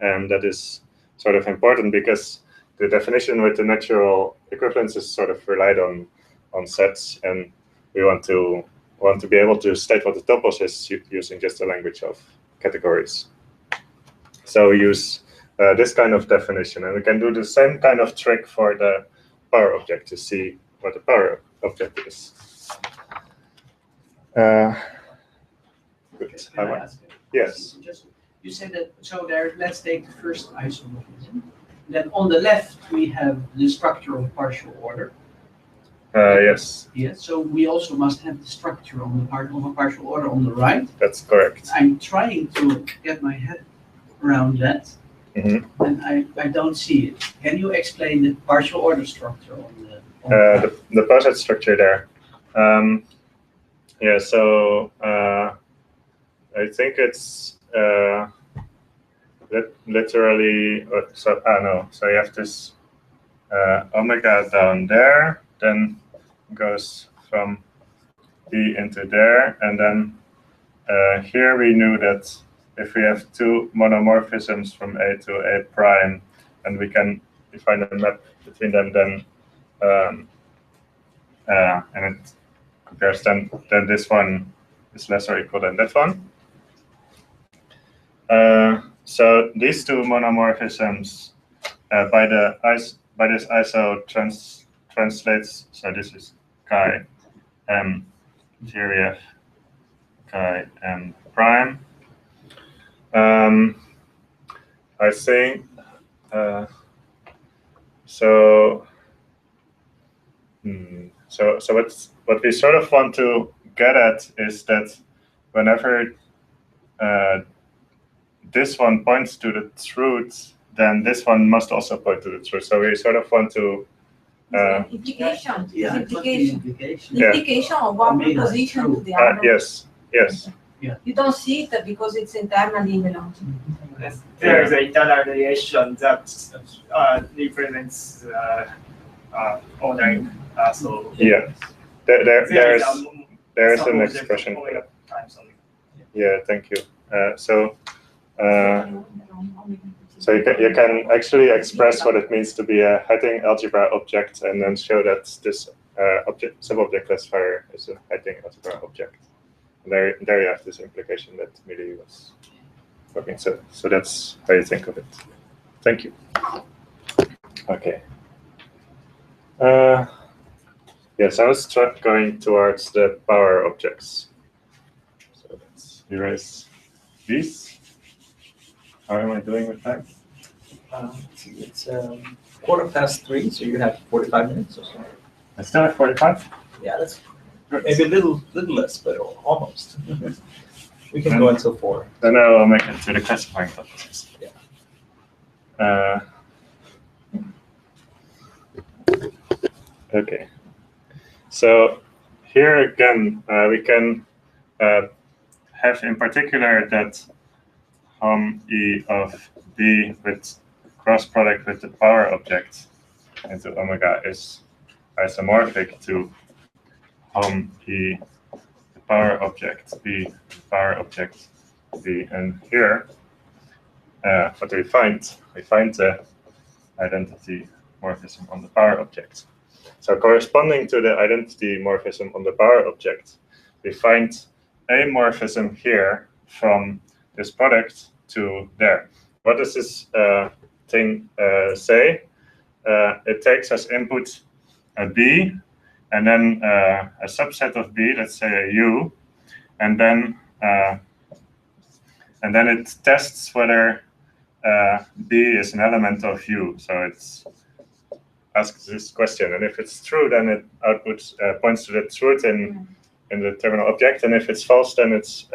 And that is sort of important because the definition with the natural equivalence is sort of relied on sets, and we want to be able to state what the topos is using just the language of categories. So we use this kind of definition, and we can do the same kind of trick for the power object to see what the power object is. Good. Can I ask you? Yes. You said that, so there, let's take the first isomorphism. Then on the left, we have the structure of partial order. Yes. Yes, so we also must have the structure on the part of a partial order on the right. That's correct. I'm trying to get my head around that, and I don't see it. Can you explain the partial order structure on the poset structure there? Yeah, so I think it's literally, so no, so you have this omega down there, then goes from B into there, and then here we knew that if we have two monomorphisms from A to A prime, and we can define a map between them, then and it compares then this one is less or equal than that one. So these two monomorphisms by this iso translates. So this is chi m, here we have chi m prime. I think so. So what we sort of want to get at is that whenever this one points to the truth, then this one must also point to the truth. So we sort of want to implication. Yeah, Implication. Yeah. Implication of one proposition to the other. Yes. You don't see it because it's internally in the logic. There is a internal relation that represents ordering. So yeah, there is some an object expression. omega times omega. Yeah, thank you. So you can actually express what it means to be a Heyting algebra object, and then show that this subobject classifier is a Heyting algebra object. And there you have this implication that Mili was talking. So that's how you think of it. Thank you. Okay. Yes, I was going towards the power objects. So let's erase these. How am I doing with time? It's 3:15, so you have 45 minutes or so. I still have 45? Yeah, that's Good. maybe a little less, but almost. We can go until 4. Then I'll make it to the classifying purposes. Yeah. Okay. So here again, we can have in particular that E of B with cross product with the power object into omega is isomorphic to E the power object B, the power object B. And here, what do we find? We find the identity morphism on the power object. So corresponding to the identity morphism on the power object, we find a morphism here from this product to there. What does this thing say? It takes as input a B, and then a subset of B, let's say a U, and then it tests whether B is an element of U. So it's asks this question, and if it's true, then it outputs points to the truth in the terminal object, and if it's false, then it's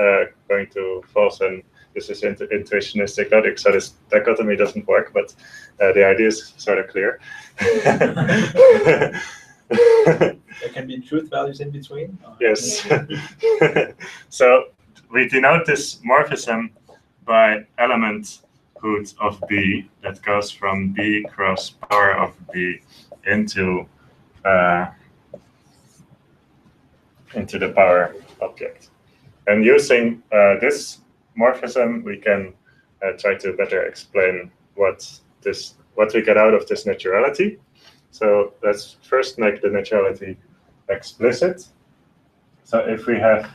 going to false. And this is intuitionistic logic, so this dichotomy doesn't work, but the idea is sort of clear. There can be truth values in between. Yes. So we denote this morphism by elementhood of B that goes from B cross power of B into the power object. And using this morphism, we can try to better explain what we get out of this naturality. So let's first make the naturality explicit. So if we have,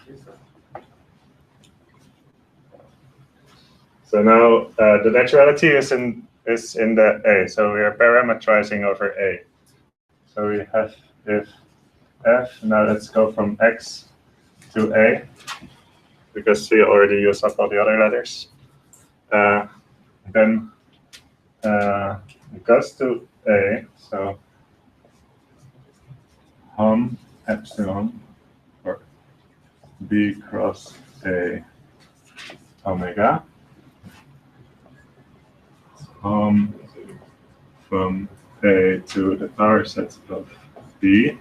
so now the naturality is in the A. So we are parametrizing over A. So we have if F. Now let's go from X to A, because we already used up all the other letters. Then it goes to A. So epsilon or B cross A omega from A to the power set of B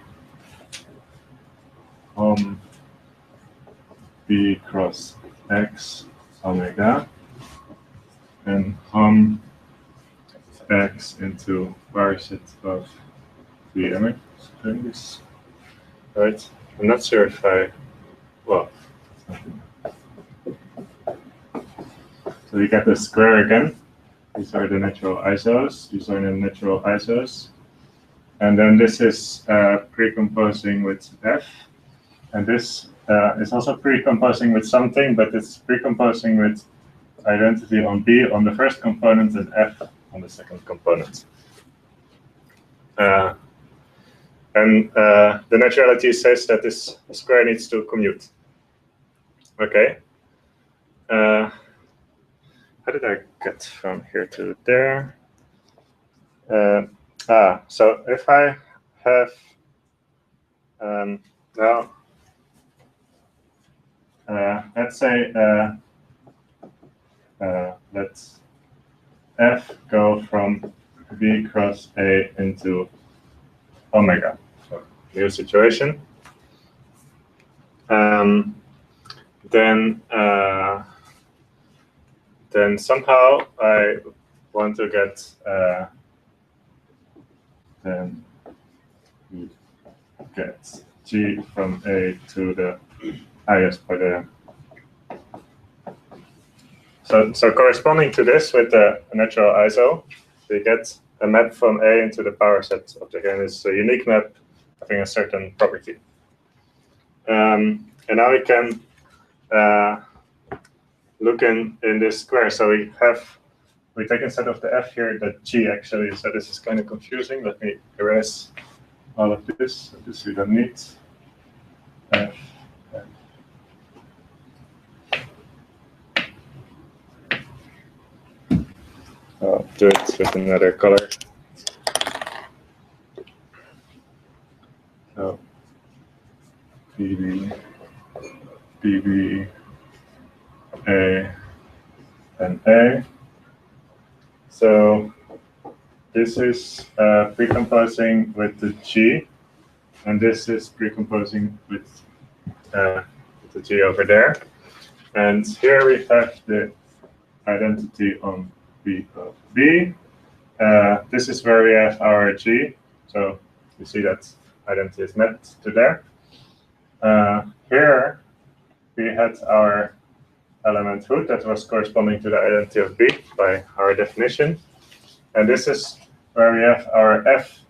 B cross X omega and X into power set of B. Am I doing this right? I'm not sure if well. So we get the square again. These are the natural isos. These are the natural isos. And then this is precomposing with F. And this is also precomposing with something, but it's precomposing with identity on B on the first component and F on the second component. And the naturality says that this square needs to commute. Okay. How did I get from here to there? So if I have now, let's say let's F go from B cross A into omega. So new situation. Then somehow I want to get then we get G from A to the by the so corresponding to this with the natural iso, we get a map from A into the power set object, and it's a unique map having a certain property. And now we can look in this square. So we take instead of the F here the G actually. So this is kind of confusing. Let me erase all of this. So this we don't need. F. I'll do it with another color. So BB, A, and A. So this is precomposing with the G, and this is precomposing with the G over there. And here we have the identity on B of B. This is where we have our G. So you see that identity is met to there. Here we had our elementhood that was corresponding to the identity of B by our definition. And this is where we have our F.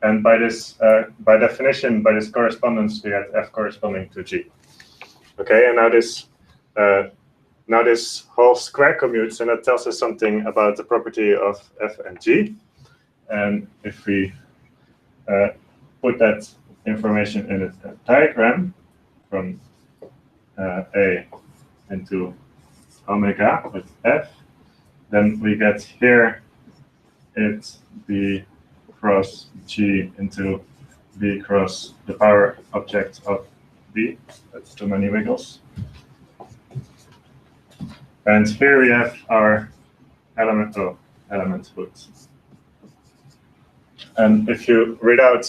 And by this, by definition, by this correspondence, we had F corresponding to G. Okay, and now this whole square commutes, and that tells us something about the property of F and G. And if we put that information in a diagram from A into omega with f. Then we get here it's B cross G into B cross the power object of B. That's too many wiggles. And here we have our element root. And if you read out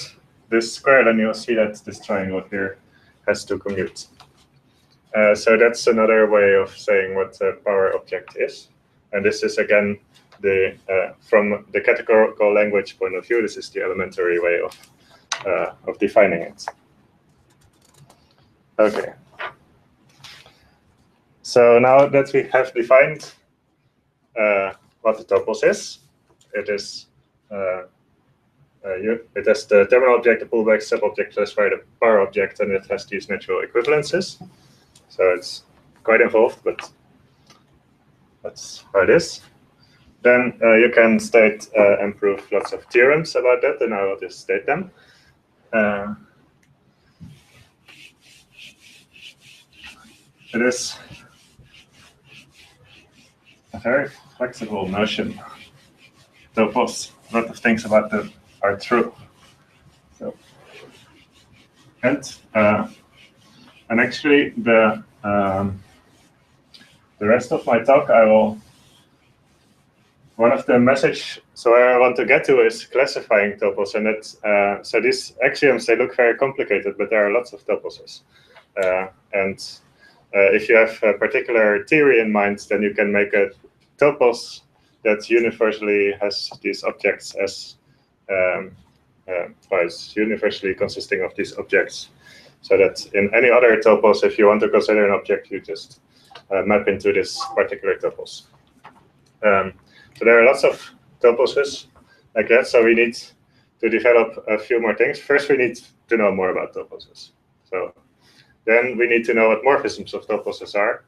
this square, then you'll see that this triangle here has to commute. So that's another way of saying what the power object is. And this is again the from the categorical language point of view. This is the elementary way of defining it. Okay. So now that we have defined what the topos is, it is it has the terminal object, the pullback sub-object, classifier, the power object, and it has these natural equivalences. So it's quite involved, but that's how it is. Then you can state and prove lots of theorems about that, and I will just state them. It is a very flexible notion. Topos, a lot of things about them are true. So, and actually the rest of my talk, I will. One of the message, so where I want to get to is classifying topos, and that's so these axioms, they look very complicated, but there are lots of toposes, and if you have a particular theory in mind, then you can make a topos that universally has these objects as is universally consisting of these objects, so that in any other topos, if you want to consider an object, you just map into this particular topos. So there are lots of toposes like that, so we need to develop a few more things. First, we need to know more about toposes. So then we need to know what morphisms of toposes are.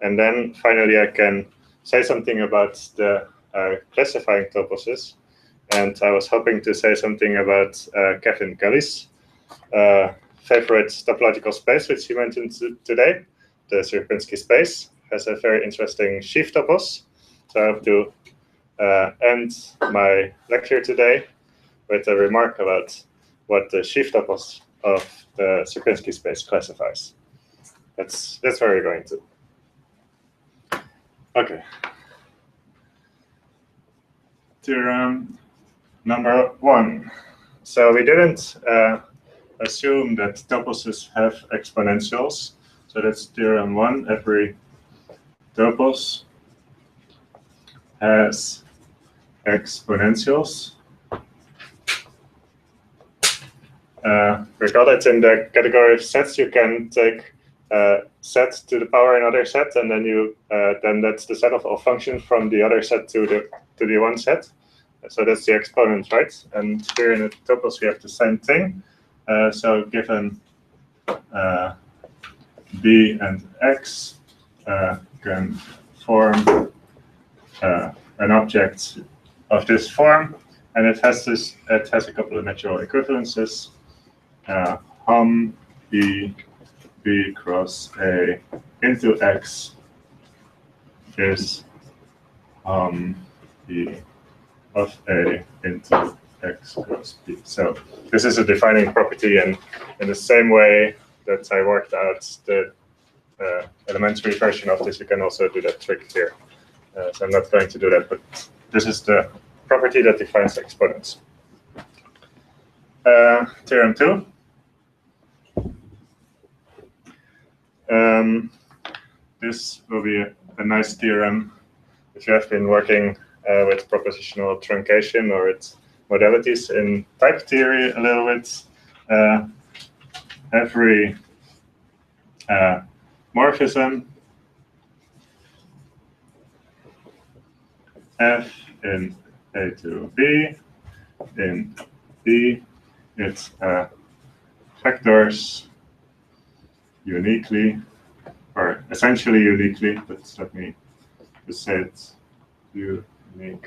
And then finally, I can say something about the classifying toposes. And I was hoping to say something about Kevin Kelly's favorite topological space, which he mentioned today. The Sierpinski space has a very interesting sheaf topos. So I have to end my lecture today with a remark about what the sheaf topos of the Sierpinski space classifies. That's where we're going to. Okay. Theorem number 1. So we didn't assume that toposes have exponentials. So that's theorem 1. Every topos has exponentials. Recall that in the category of sets, you can take set to the power another set, and then you then that's the set of all functions from the other set to the one set. So that's the exponent, right? And here in the topos we have the same thing. So given b and x can form an object of this form, and it has a couple of natural equivalences. Hom b cross a into x is b of a into x cross b. So this is a defining property, and in the same way that I worked out the elementary version of this, you can also do that trick here. So I'm not going to do that, but this is the property that defines exponents. Theorem 2. This will be a nice theorem if you have been working with propositional truncation or with modalities in type theory a little bit. Every morphism f in A to B in B, it vectors uniquely, or essentially uniquely, but let me just say it uniquely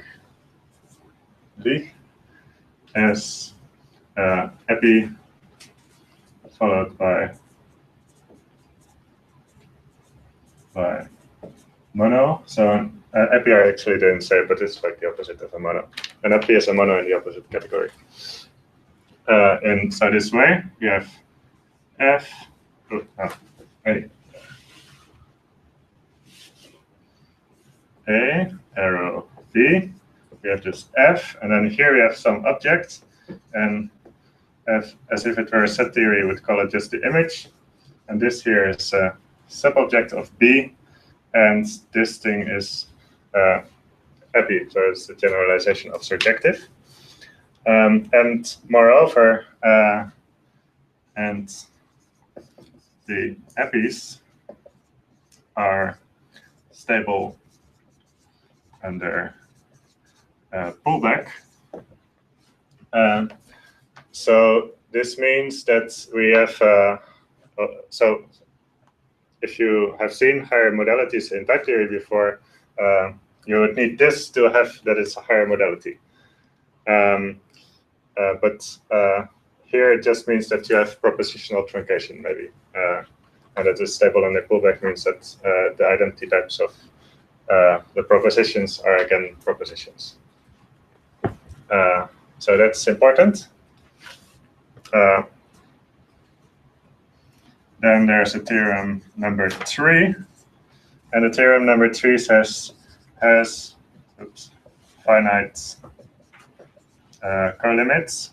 as epi followed by mono. So epi I actually didn't say, but it's like the opposite of a mono. An epi is a mono in the opposite category. And so this way we have F. A arrow B. We have this F, and then here we have some object, and F, as if it were a set theory, would call it just the image. And this here is a subobject of B, and this thing is epi, so it's the generalization of surjective. And moreover, and the epis are stable under pullback. So this means that we have, so if you have seen higher modalities in type theory before, you would need this to have that it's a higher modality. But here it just means that you have propositional truncation, maybe. And that is stable under pullback means that the identity types of the propositions are again propositions. So that's important. Then there's a theorem number 3. And the theorem number 3 says has finite colimits.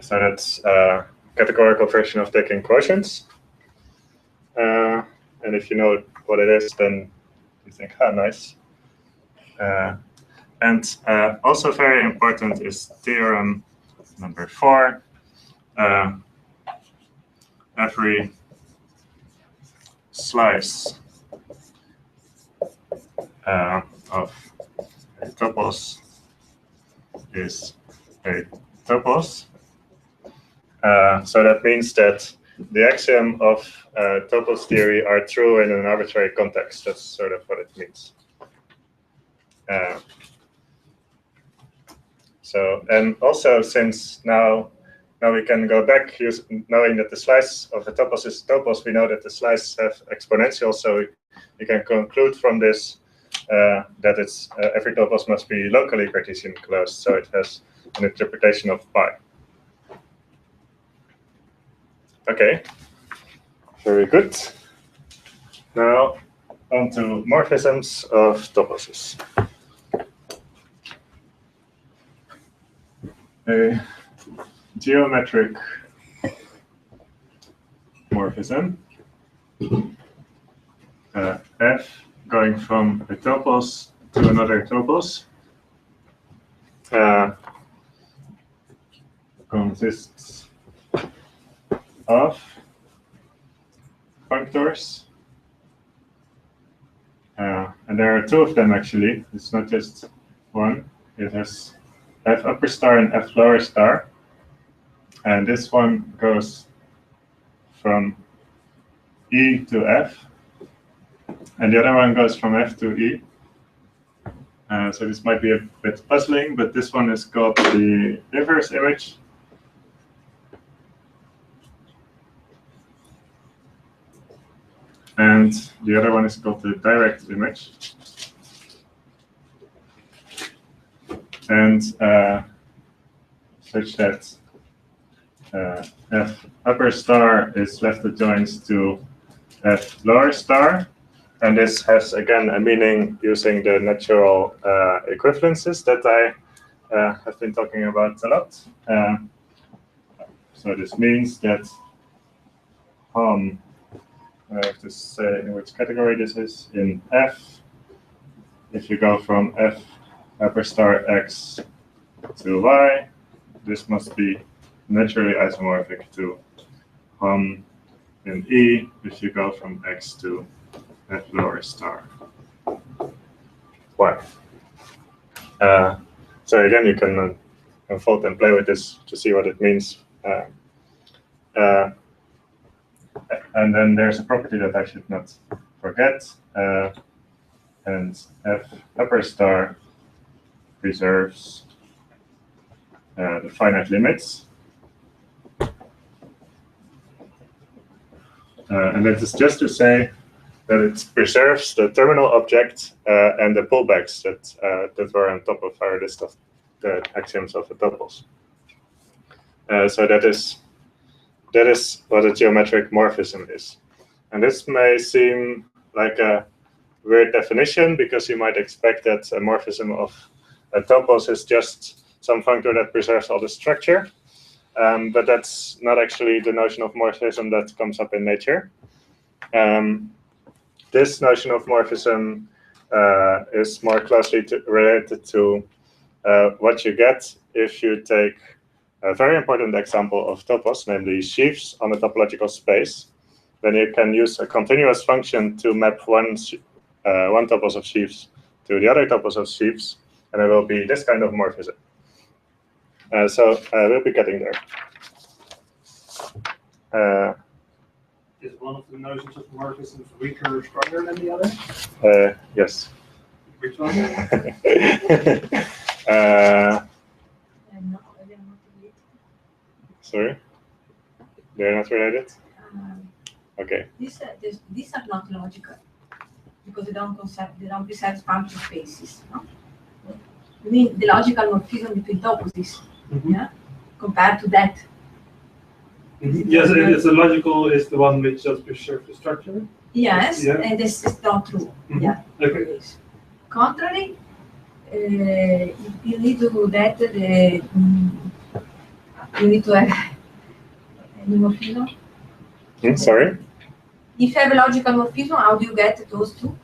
So that's a categorical version of taking quotients. And if you know what it is, then you think, ah, nice. And also very important is theorem number 4. Every slice of a topos is a topos. So that means that the axiom of topos theory are true in an arbitrary context. That's sort of what it means. So, and also since now we can go back knowing that the slice of the topos is topos, we know that the slices have exponentials, so we can conclude from this that it's every topos must be locally Cartesian closed, so it has an interpretation of pi. Okay, very good. Now on to morphisms of toposes. A geometric morphism, F going from a topos to another topos, consists of functors, and there are two of them actually. It's not just one. It has F upper star and F lower star, and this one goes from E to F, and the other one goes from F to E. So this might be a bit puzzling, but this one is called the inverse image. And the other one is called the direct image. And such that F upper star is left adjoins to F lower star. And this has, again, a meaning using the natural equivalences that I have been talking about a lot. So this means that I have to say in which category this is. In F, if you go from F upper star X to Y, this must be naturally isomorphic to in E, if you go from X to F lower star Y. So again, you can unfold and play with this to see what it means. And then there's a property that I should not forget. And F upper star preserves the finite limits. And that is just to say that it preserves the terminal object and the pullbacks that were on top of our list of the axioms of the tuples. So that is what a geometric morphism is. And this may seem like a weird definition, because you might expect that a morphism of a topos is just some functor that preserves all the structure. But that's not actually the notion of morphism that comes up in nature. This notion of morphism is more closely related to what you get if you take a very important example of topos, namely sheaves on a topological space. Then you can use a continuous function to map one topos of sheaves to the other topos of sheaves, and it will be this kind of morphism. So we'll be getting there. Is one of the notions of morphisms weaker or stronger than the other? Yes. Which one? Sorry? They're not related? Okay. These are not logical, because they don't preserve function spaces. No? I mean, the logical morphism between toposes, yeah, compared to that. Yes, it's a logical is the one which just preserves the structure. Yes, yeah. And this is not true. Yeah. Okay. Contrary, you need to do that. You need to have any morphism. Sorry? If you have a logical morphism, how do you get those two?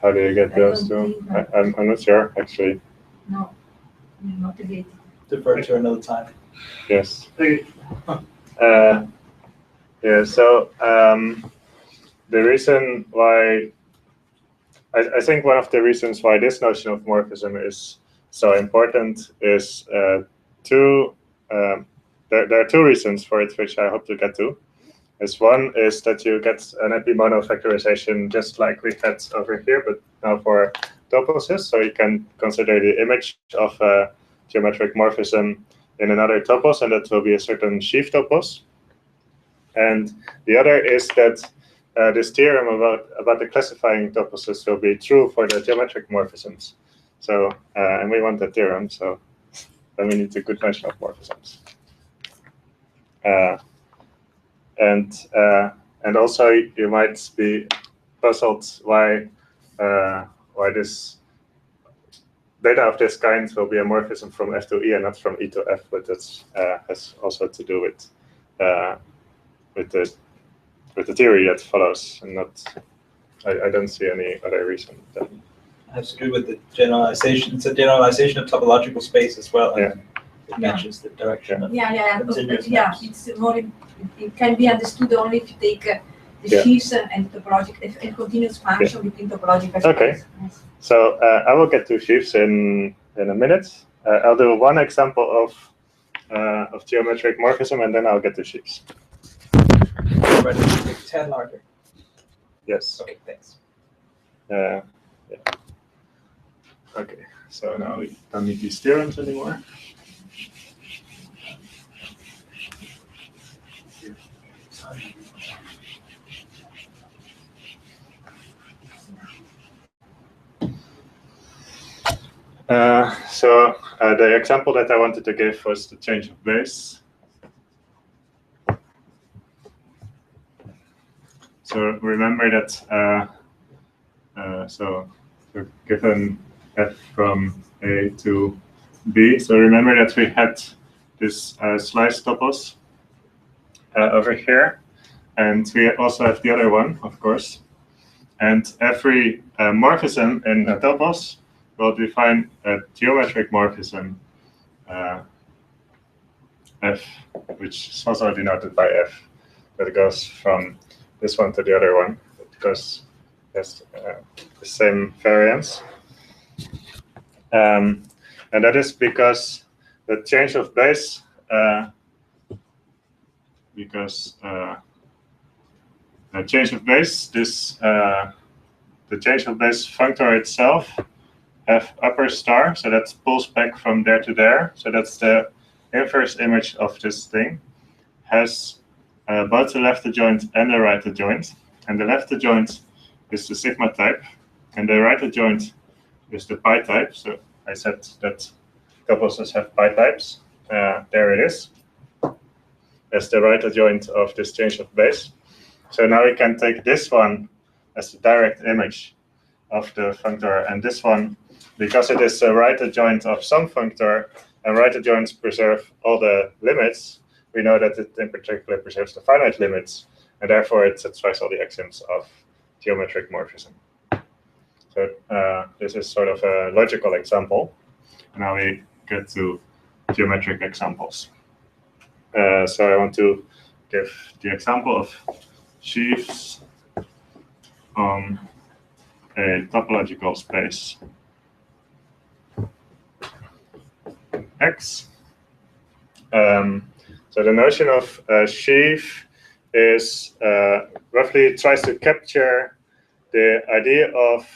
How do you get those two? I'm not sure, actually. No, not related. Defer to another time. Yes. Okay. Yeah, so the reason why, I think one of the reasons why this notion of morphism is so important is there are two reasons for it, which I hope to get to. One is that you get an epimono factorization just like we had over here, but now for toposes. So you can consider the image of a geometric morphism in another topos, and that will be a certain sheaf topos. And the other is that this theorem about the classifying toposes will be true for the geometric morphisms. So, and we want that theorem, so then we need a good notion of morphisms. And also you might be puzzled why this data of this kind will be a morphism from F to E and not from E to F, but that has also to do with the theory that follows, and not. I don't see any other reason. It has to do with the generalization. It's a generalization of topological space as well. Yeah. It matches the direction. Of continuous maps. It's more. It can be understood only if you take the sheaves and the topological, a continuous function between topological space. Okay. Yes. So I will get to sheaves in a minute. I'll do one example of geometric morphism, and then I'll get to sheaves. Ready to take 10 larger? Yes. Okay, thanks. Yeah. Okay, so now we don't need these theorems anymore. So the example that I wanted to give was the change of base. So remember that so we're given f from A to B. So remember that we had this slice topos over here, and we also have the other one, of course. And every morphism in a topos will define a geometric morphism F, which is also denoted by F, that goes from this one to the other one, because there's the same variance. And that is because the change of base, the change of base functor itself have upper star, so that pulls back from there to there. So that's the inverse image of this thing, has both the left adjoint and the right adjoint. And the left adjoint is the sigma type, and the right adjoint is the pi type. So I said that toposes have pi types. There it is. As the right adjoint of this change of base. So now we can take this one as the direct image of the functor, and this one, because it is a right adjoint of some functor, and right adjoints preserve all the limits, we know that it in particular preserves the finite limits, and therefore it satisfies all the axioms of geometric morphism. So this is sort of a logical example. Now we get to geometric examples. So I want to give the example of sheaves on a topological space X. So the notion of a sheaf is roughly tries to capture the idea of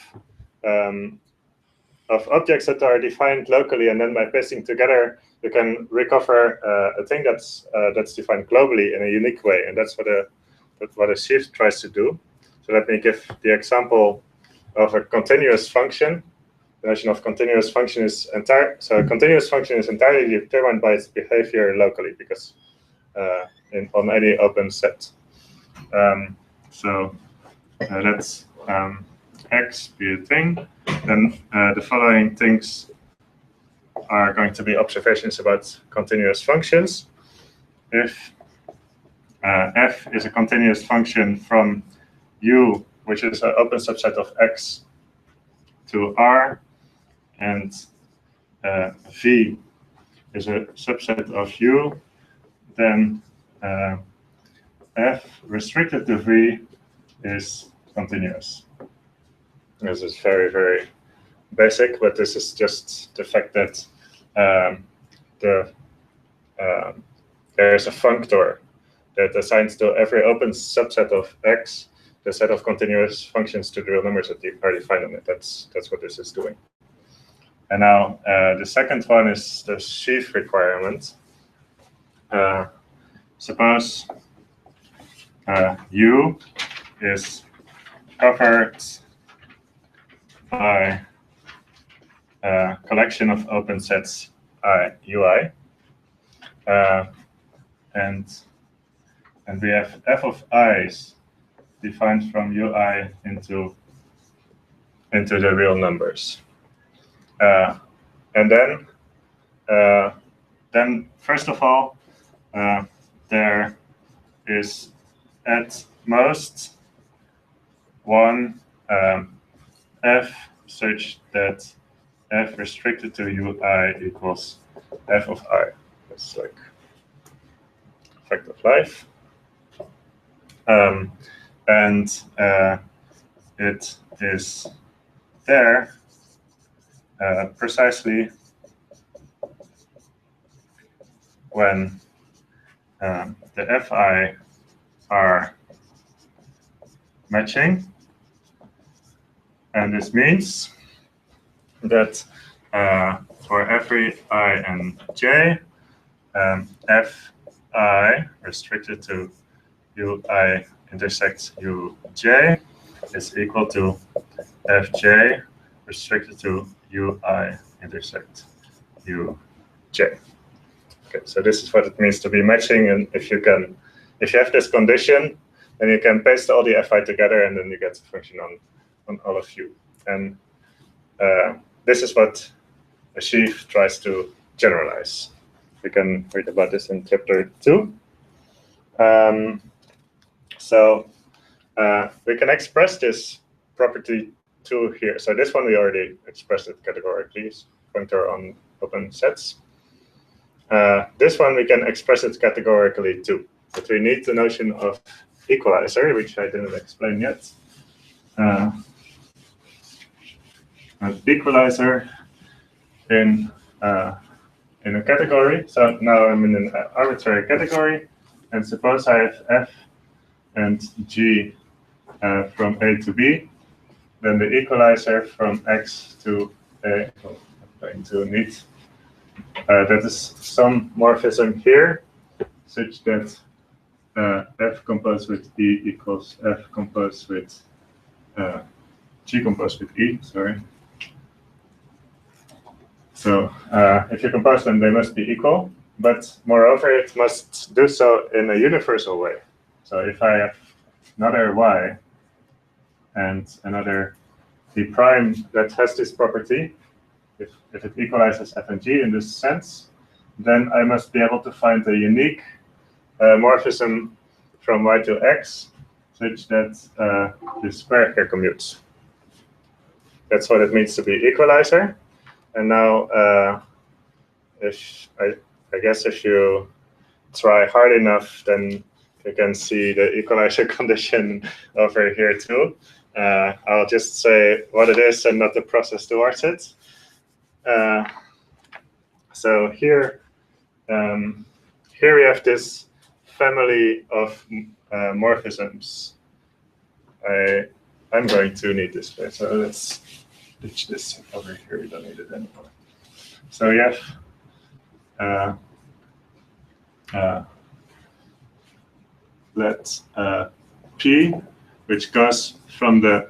objects that are defined locally, and then by pasting together, you can recover a thing that's defined globally in a unique way, and that's what a sheaf tries to do. So let me give the example of a continuous function. The notion of continuous function is so a continuous function is entirely determined by its behavior locally, because on any open set. So let's X be a thing. Then the following things are going to be observations about continuous functions. If f is a continuous function from U, which is an open subset of X, to R, and V is a subset of U, then f restricted to V is continuous. This is very, very basic, but this is just the fact that there's a functor that assigns to every open subset of X the set of continuous functions to the real numbers that are defined on it. That's what this is doing. And now the second one is the sheaf requirement. Suppose U is covered by a collection of open sets UI, and we have f of i's defined from UI into the real numbers, and then first of all there is at most one f such that f restricted to UI equals f of I. That's like fact of life. And it is there precisely when the fi are matching. And this means that for every I and j, fi restricted to ui intersects uj is equal to fj restricted to ui intersect uj. Okay, so this is what it means to be matching, and if you have this condition, then you can paste all the fi together, and then you get a function on all of u. And this is what a sheaf tries to generalize. We can read about this in chapter 2. So we can express this property 2 here. So this one we already expressed it categorically, functor on open sets. This one we can express it categorically too, but we need the notion of equalizer, which I didn't explain yet. An equalizer in a category. So now I'm in an arbitrary category, and suppose I have f and g from A to B, then the equalizer from X to A, I'm going to need that is some morphism here, such that F composed with E equals F composed with G composed with E, sorry. So if you compose them, they must be equal, but moreover, it must do so in a universal way. So if I have another Y and another D prime that has this property, if it equalizes F and G in this sense, then I must be able to find a unique morphism from Y to X such that this square here commutes. That's what it means to be equalizer. And now, if I guess if you try hard enough, then you can see the equalizer condition over here too. I'll just say what it is and not the process towards it. So here we have this family of morphisms. I'm going to need this bit, so let's ditch this over here. We don't need it anymore. So we have let P, which goes from the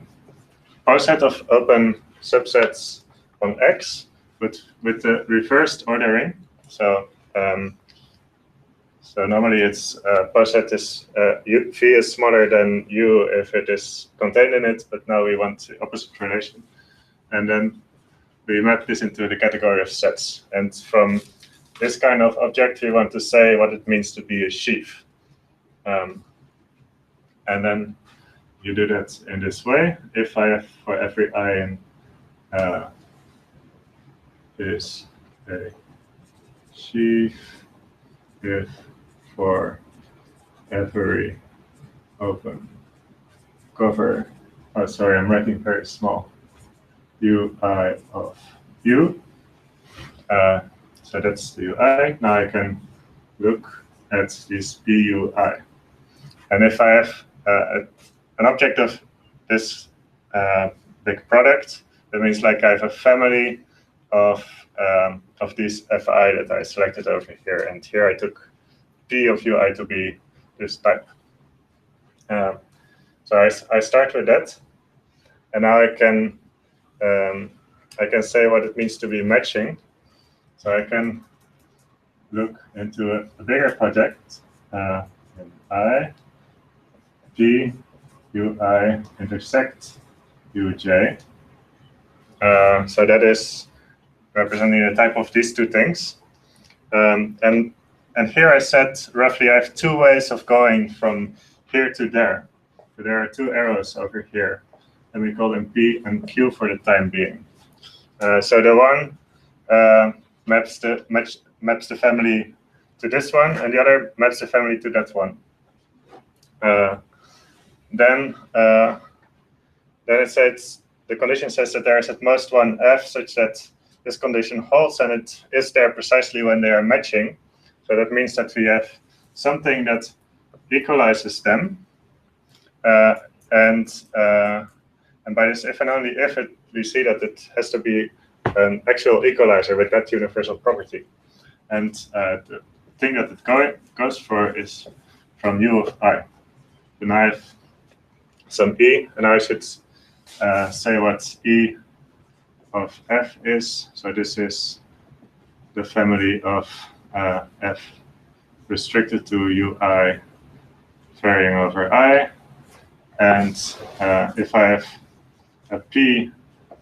poset of open subsets on X, but with the reversed ordering. So so normally it's poset is V is smaller than U if it is contained in it, but now we want the opposite relation. And then we map this into the category of sets. And from this kind of object, we want to say what it means to be a sheaf. And then you do that in this way. If I have for every I in is a sheaf, if for every open cover, oh sorry, I'm writing very small, UI of U. So that's the UI. Now I can look at this BUI. And if I have an object of this big product, that means like I have a family of these FI that I selected over here. And here I took P of UI to be this type. So I start with that. And now I can say what it means to be matching. So I can look into a bigger project. I, P, UI intersect UJ. So that is representing the type of these two things. And here I said roughly I have two ways of going from here to there. So there are two arrows over here, and we call them P and Q for the time being. So the one maps the family to this one, and the other maps the family to that one. Then it says the condition says that there is at most one F such that this condition holds, and it is there precisely when they are matching. So that means that we have something that equalizes them, and by this if and only if we see that it has to be an actual equalizer with that universal property. And the thing that it goes for is from U of I. Then I have some E, and I should say what E of F is. So this is the family of F restricted to UI varying over I. And if I have a P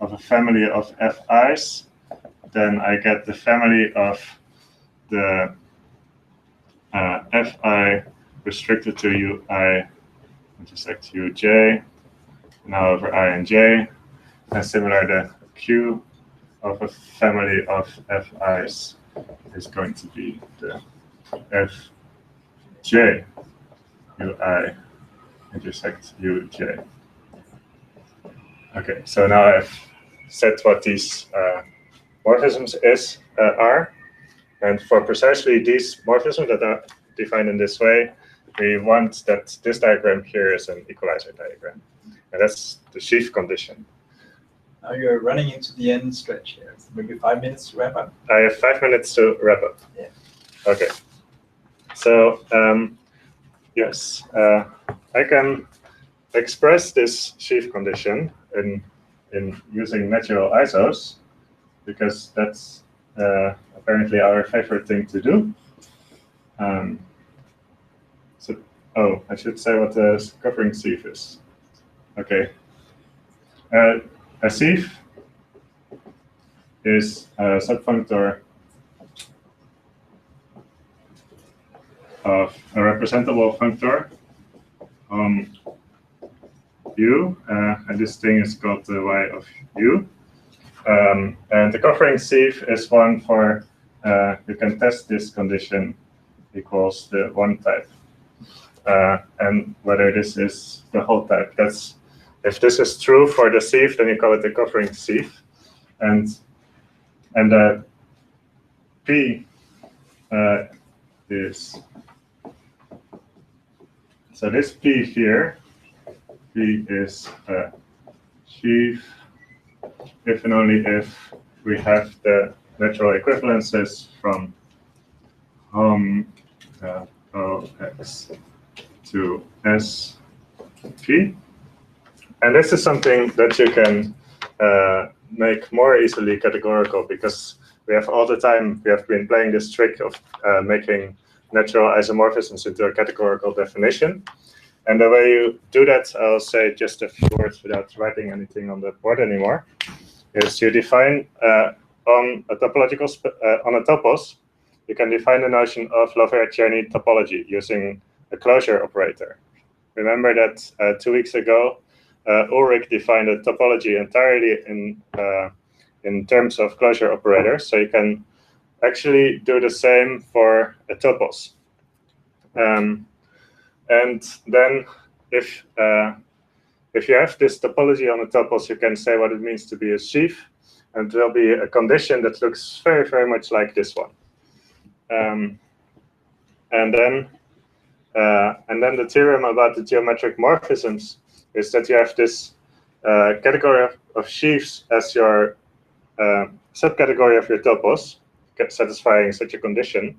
of a family of FIs, then I get the family of the FI restricted to UI intersect UJ, now over I and J. And similar, the Q of a family of FIs is going to be the FJ UI intersect UJ. Okay, so now I've said what these morphisms are. And for precisely these morphisms that are defined in this way, we want that this diagram here is an equalizer diagram. And that's the sheaf condition. Now you're running into the end stretch here. Maybe 5 minutes to wrap up? I have 5 minutes to wrap up. Yeah. Okay. So Yes, I can express this sheaf condition in using natural isos, because that's apparently our favorite thing to do. Oh, I should say what the covering sheaf is. Okay. A sheaf is a subfunctor of a representable functor on U, and this thing is called the y of U. And the covering sheaf is one for, you can test this condition equals the one type. And whether this is the whole type. That's, if this is true for the sheaf, then you call it the covering sheaf. And P is, so this P here, P is a sheaf if and only if we have the natural equivalences from OX to SP. And this is something that you can make more easily categorical, because we have all the time, we have been playing this trick of making natural isomorphisms into a categorical definition. And the way you do that, I'll say just a few words without writing anything on the board anymore, is you define on a topological, on a topos, you can define the notion of Lovera-Cherny topology using a closure operator. Remember that 2 weeks ago, Ulrich defined a topology entirely in terms of closure operators, so you can actually do the same for a topos. And then if you have this topology on a topos, you can say what it means to be a sheaf, and there'll be a condition that looks very, very much like this one. And then the theorem about the geometric morphisms is that you have this category of sheaves as your subcategory of your topos, satisfying such a condition.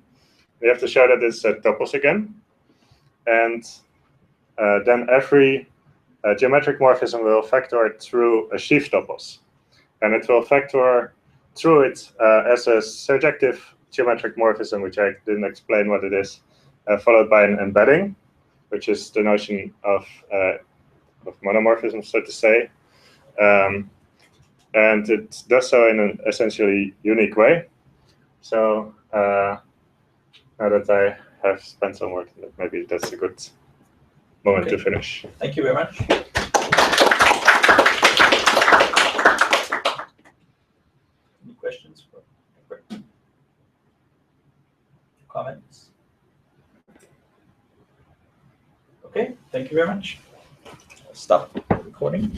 You have to show that it's a topos again. And then every geometric morphism will factor through a sheaf topos. And it will factor through it as a surjective geometric morphism, which I didn't explain what it is, followed by an embedding, which is the notion of monomorphism, so to say. And it does so in an essentially unique way. So now that I have spent some work on it, maybe that's a good moment to finish. Thank you very much. Any questions for Egbert? Comments? Okay, thank you very much. Stop recording.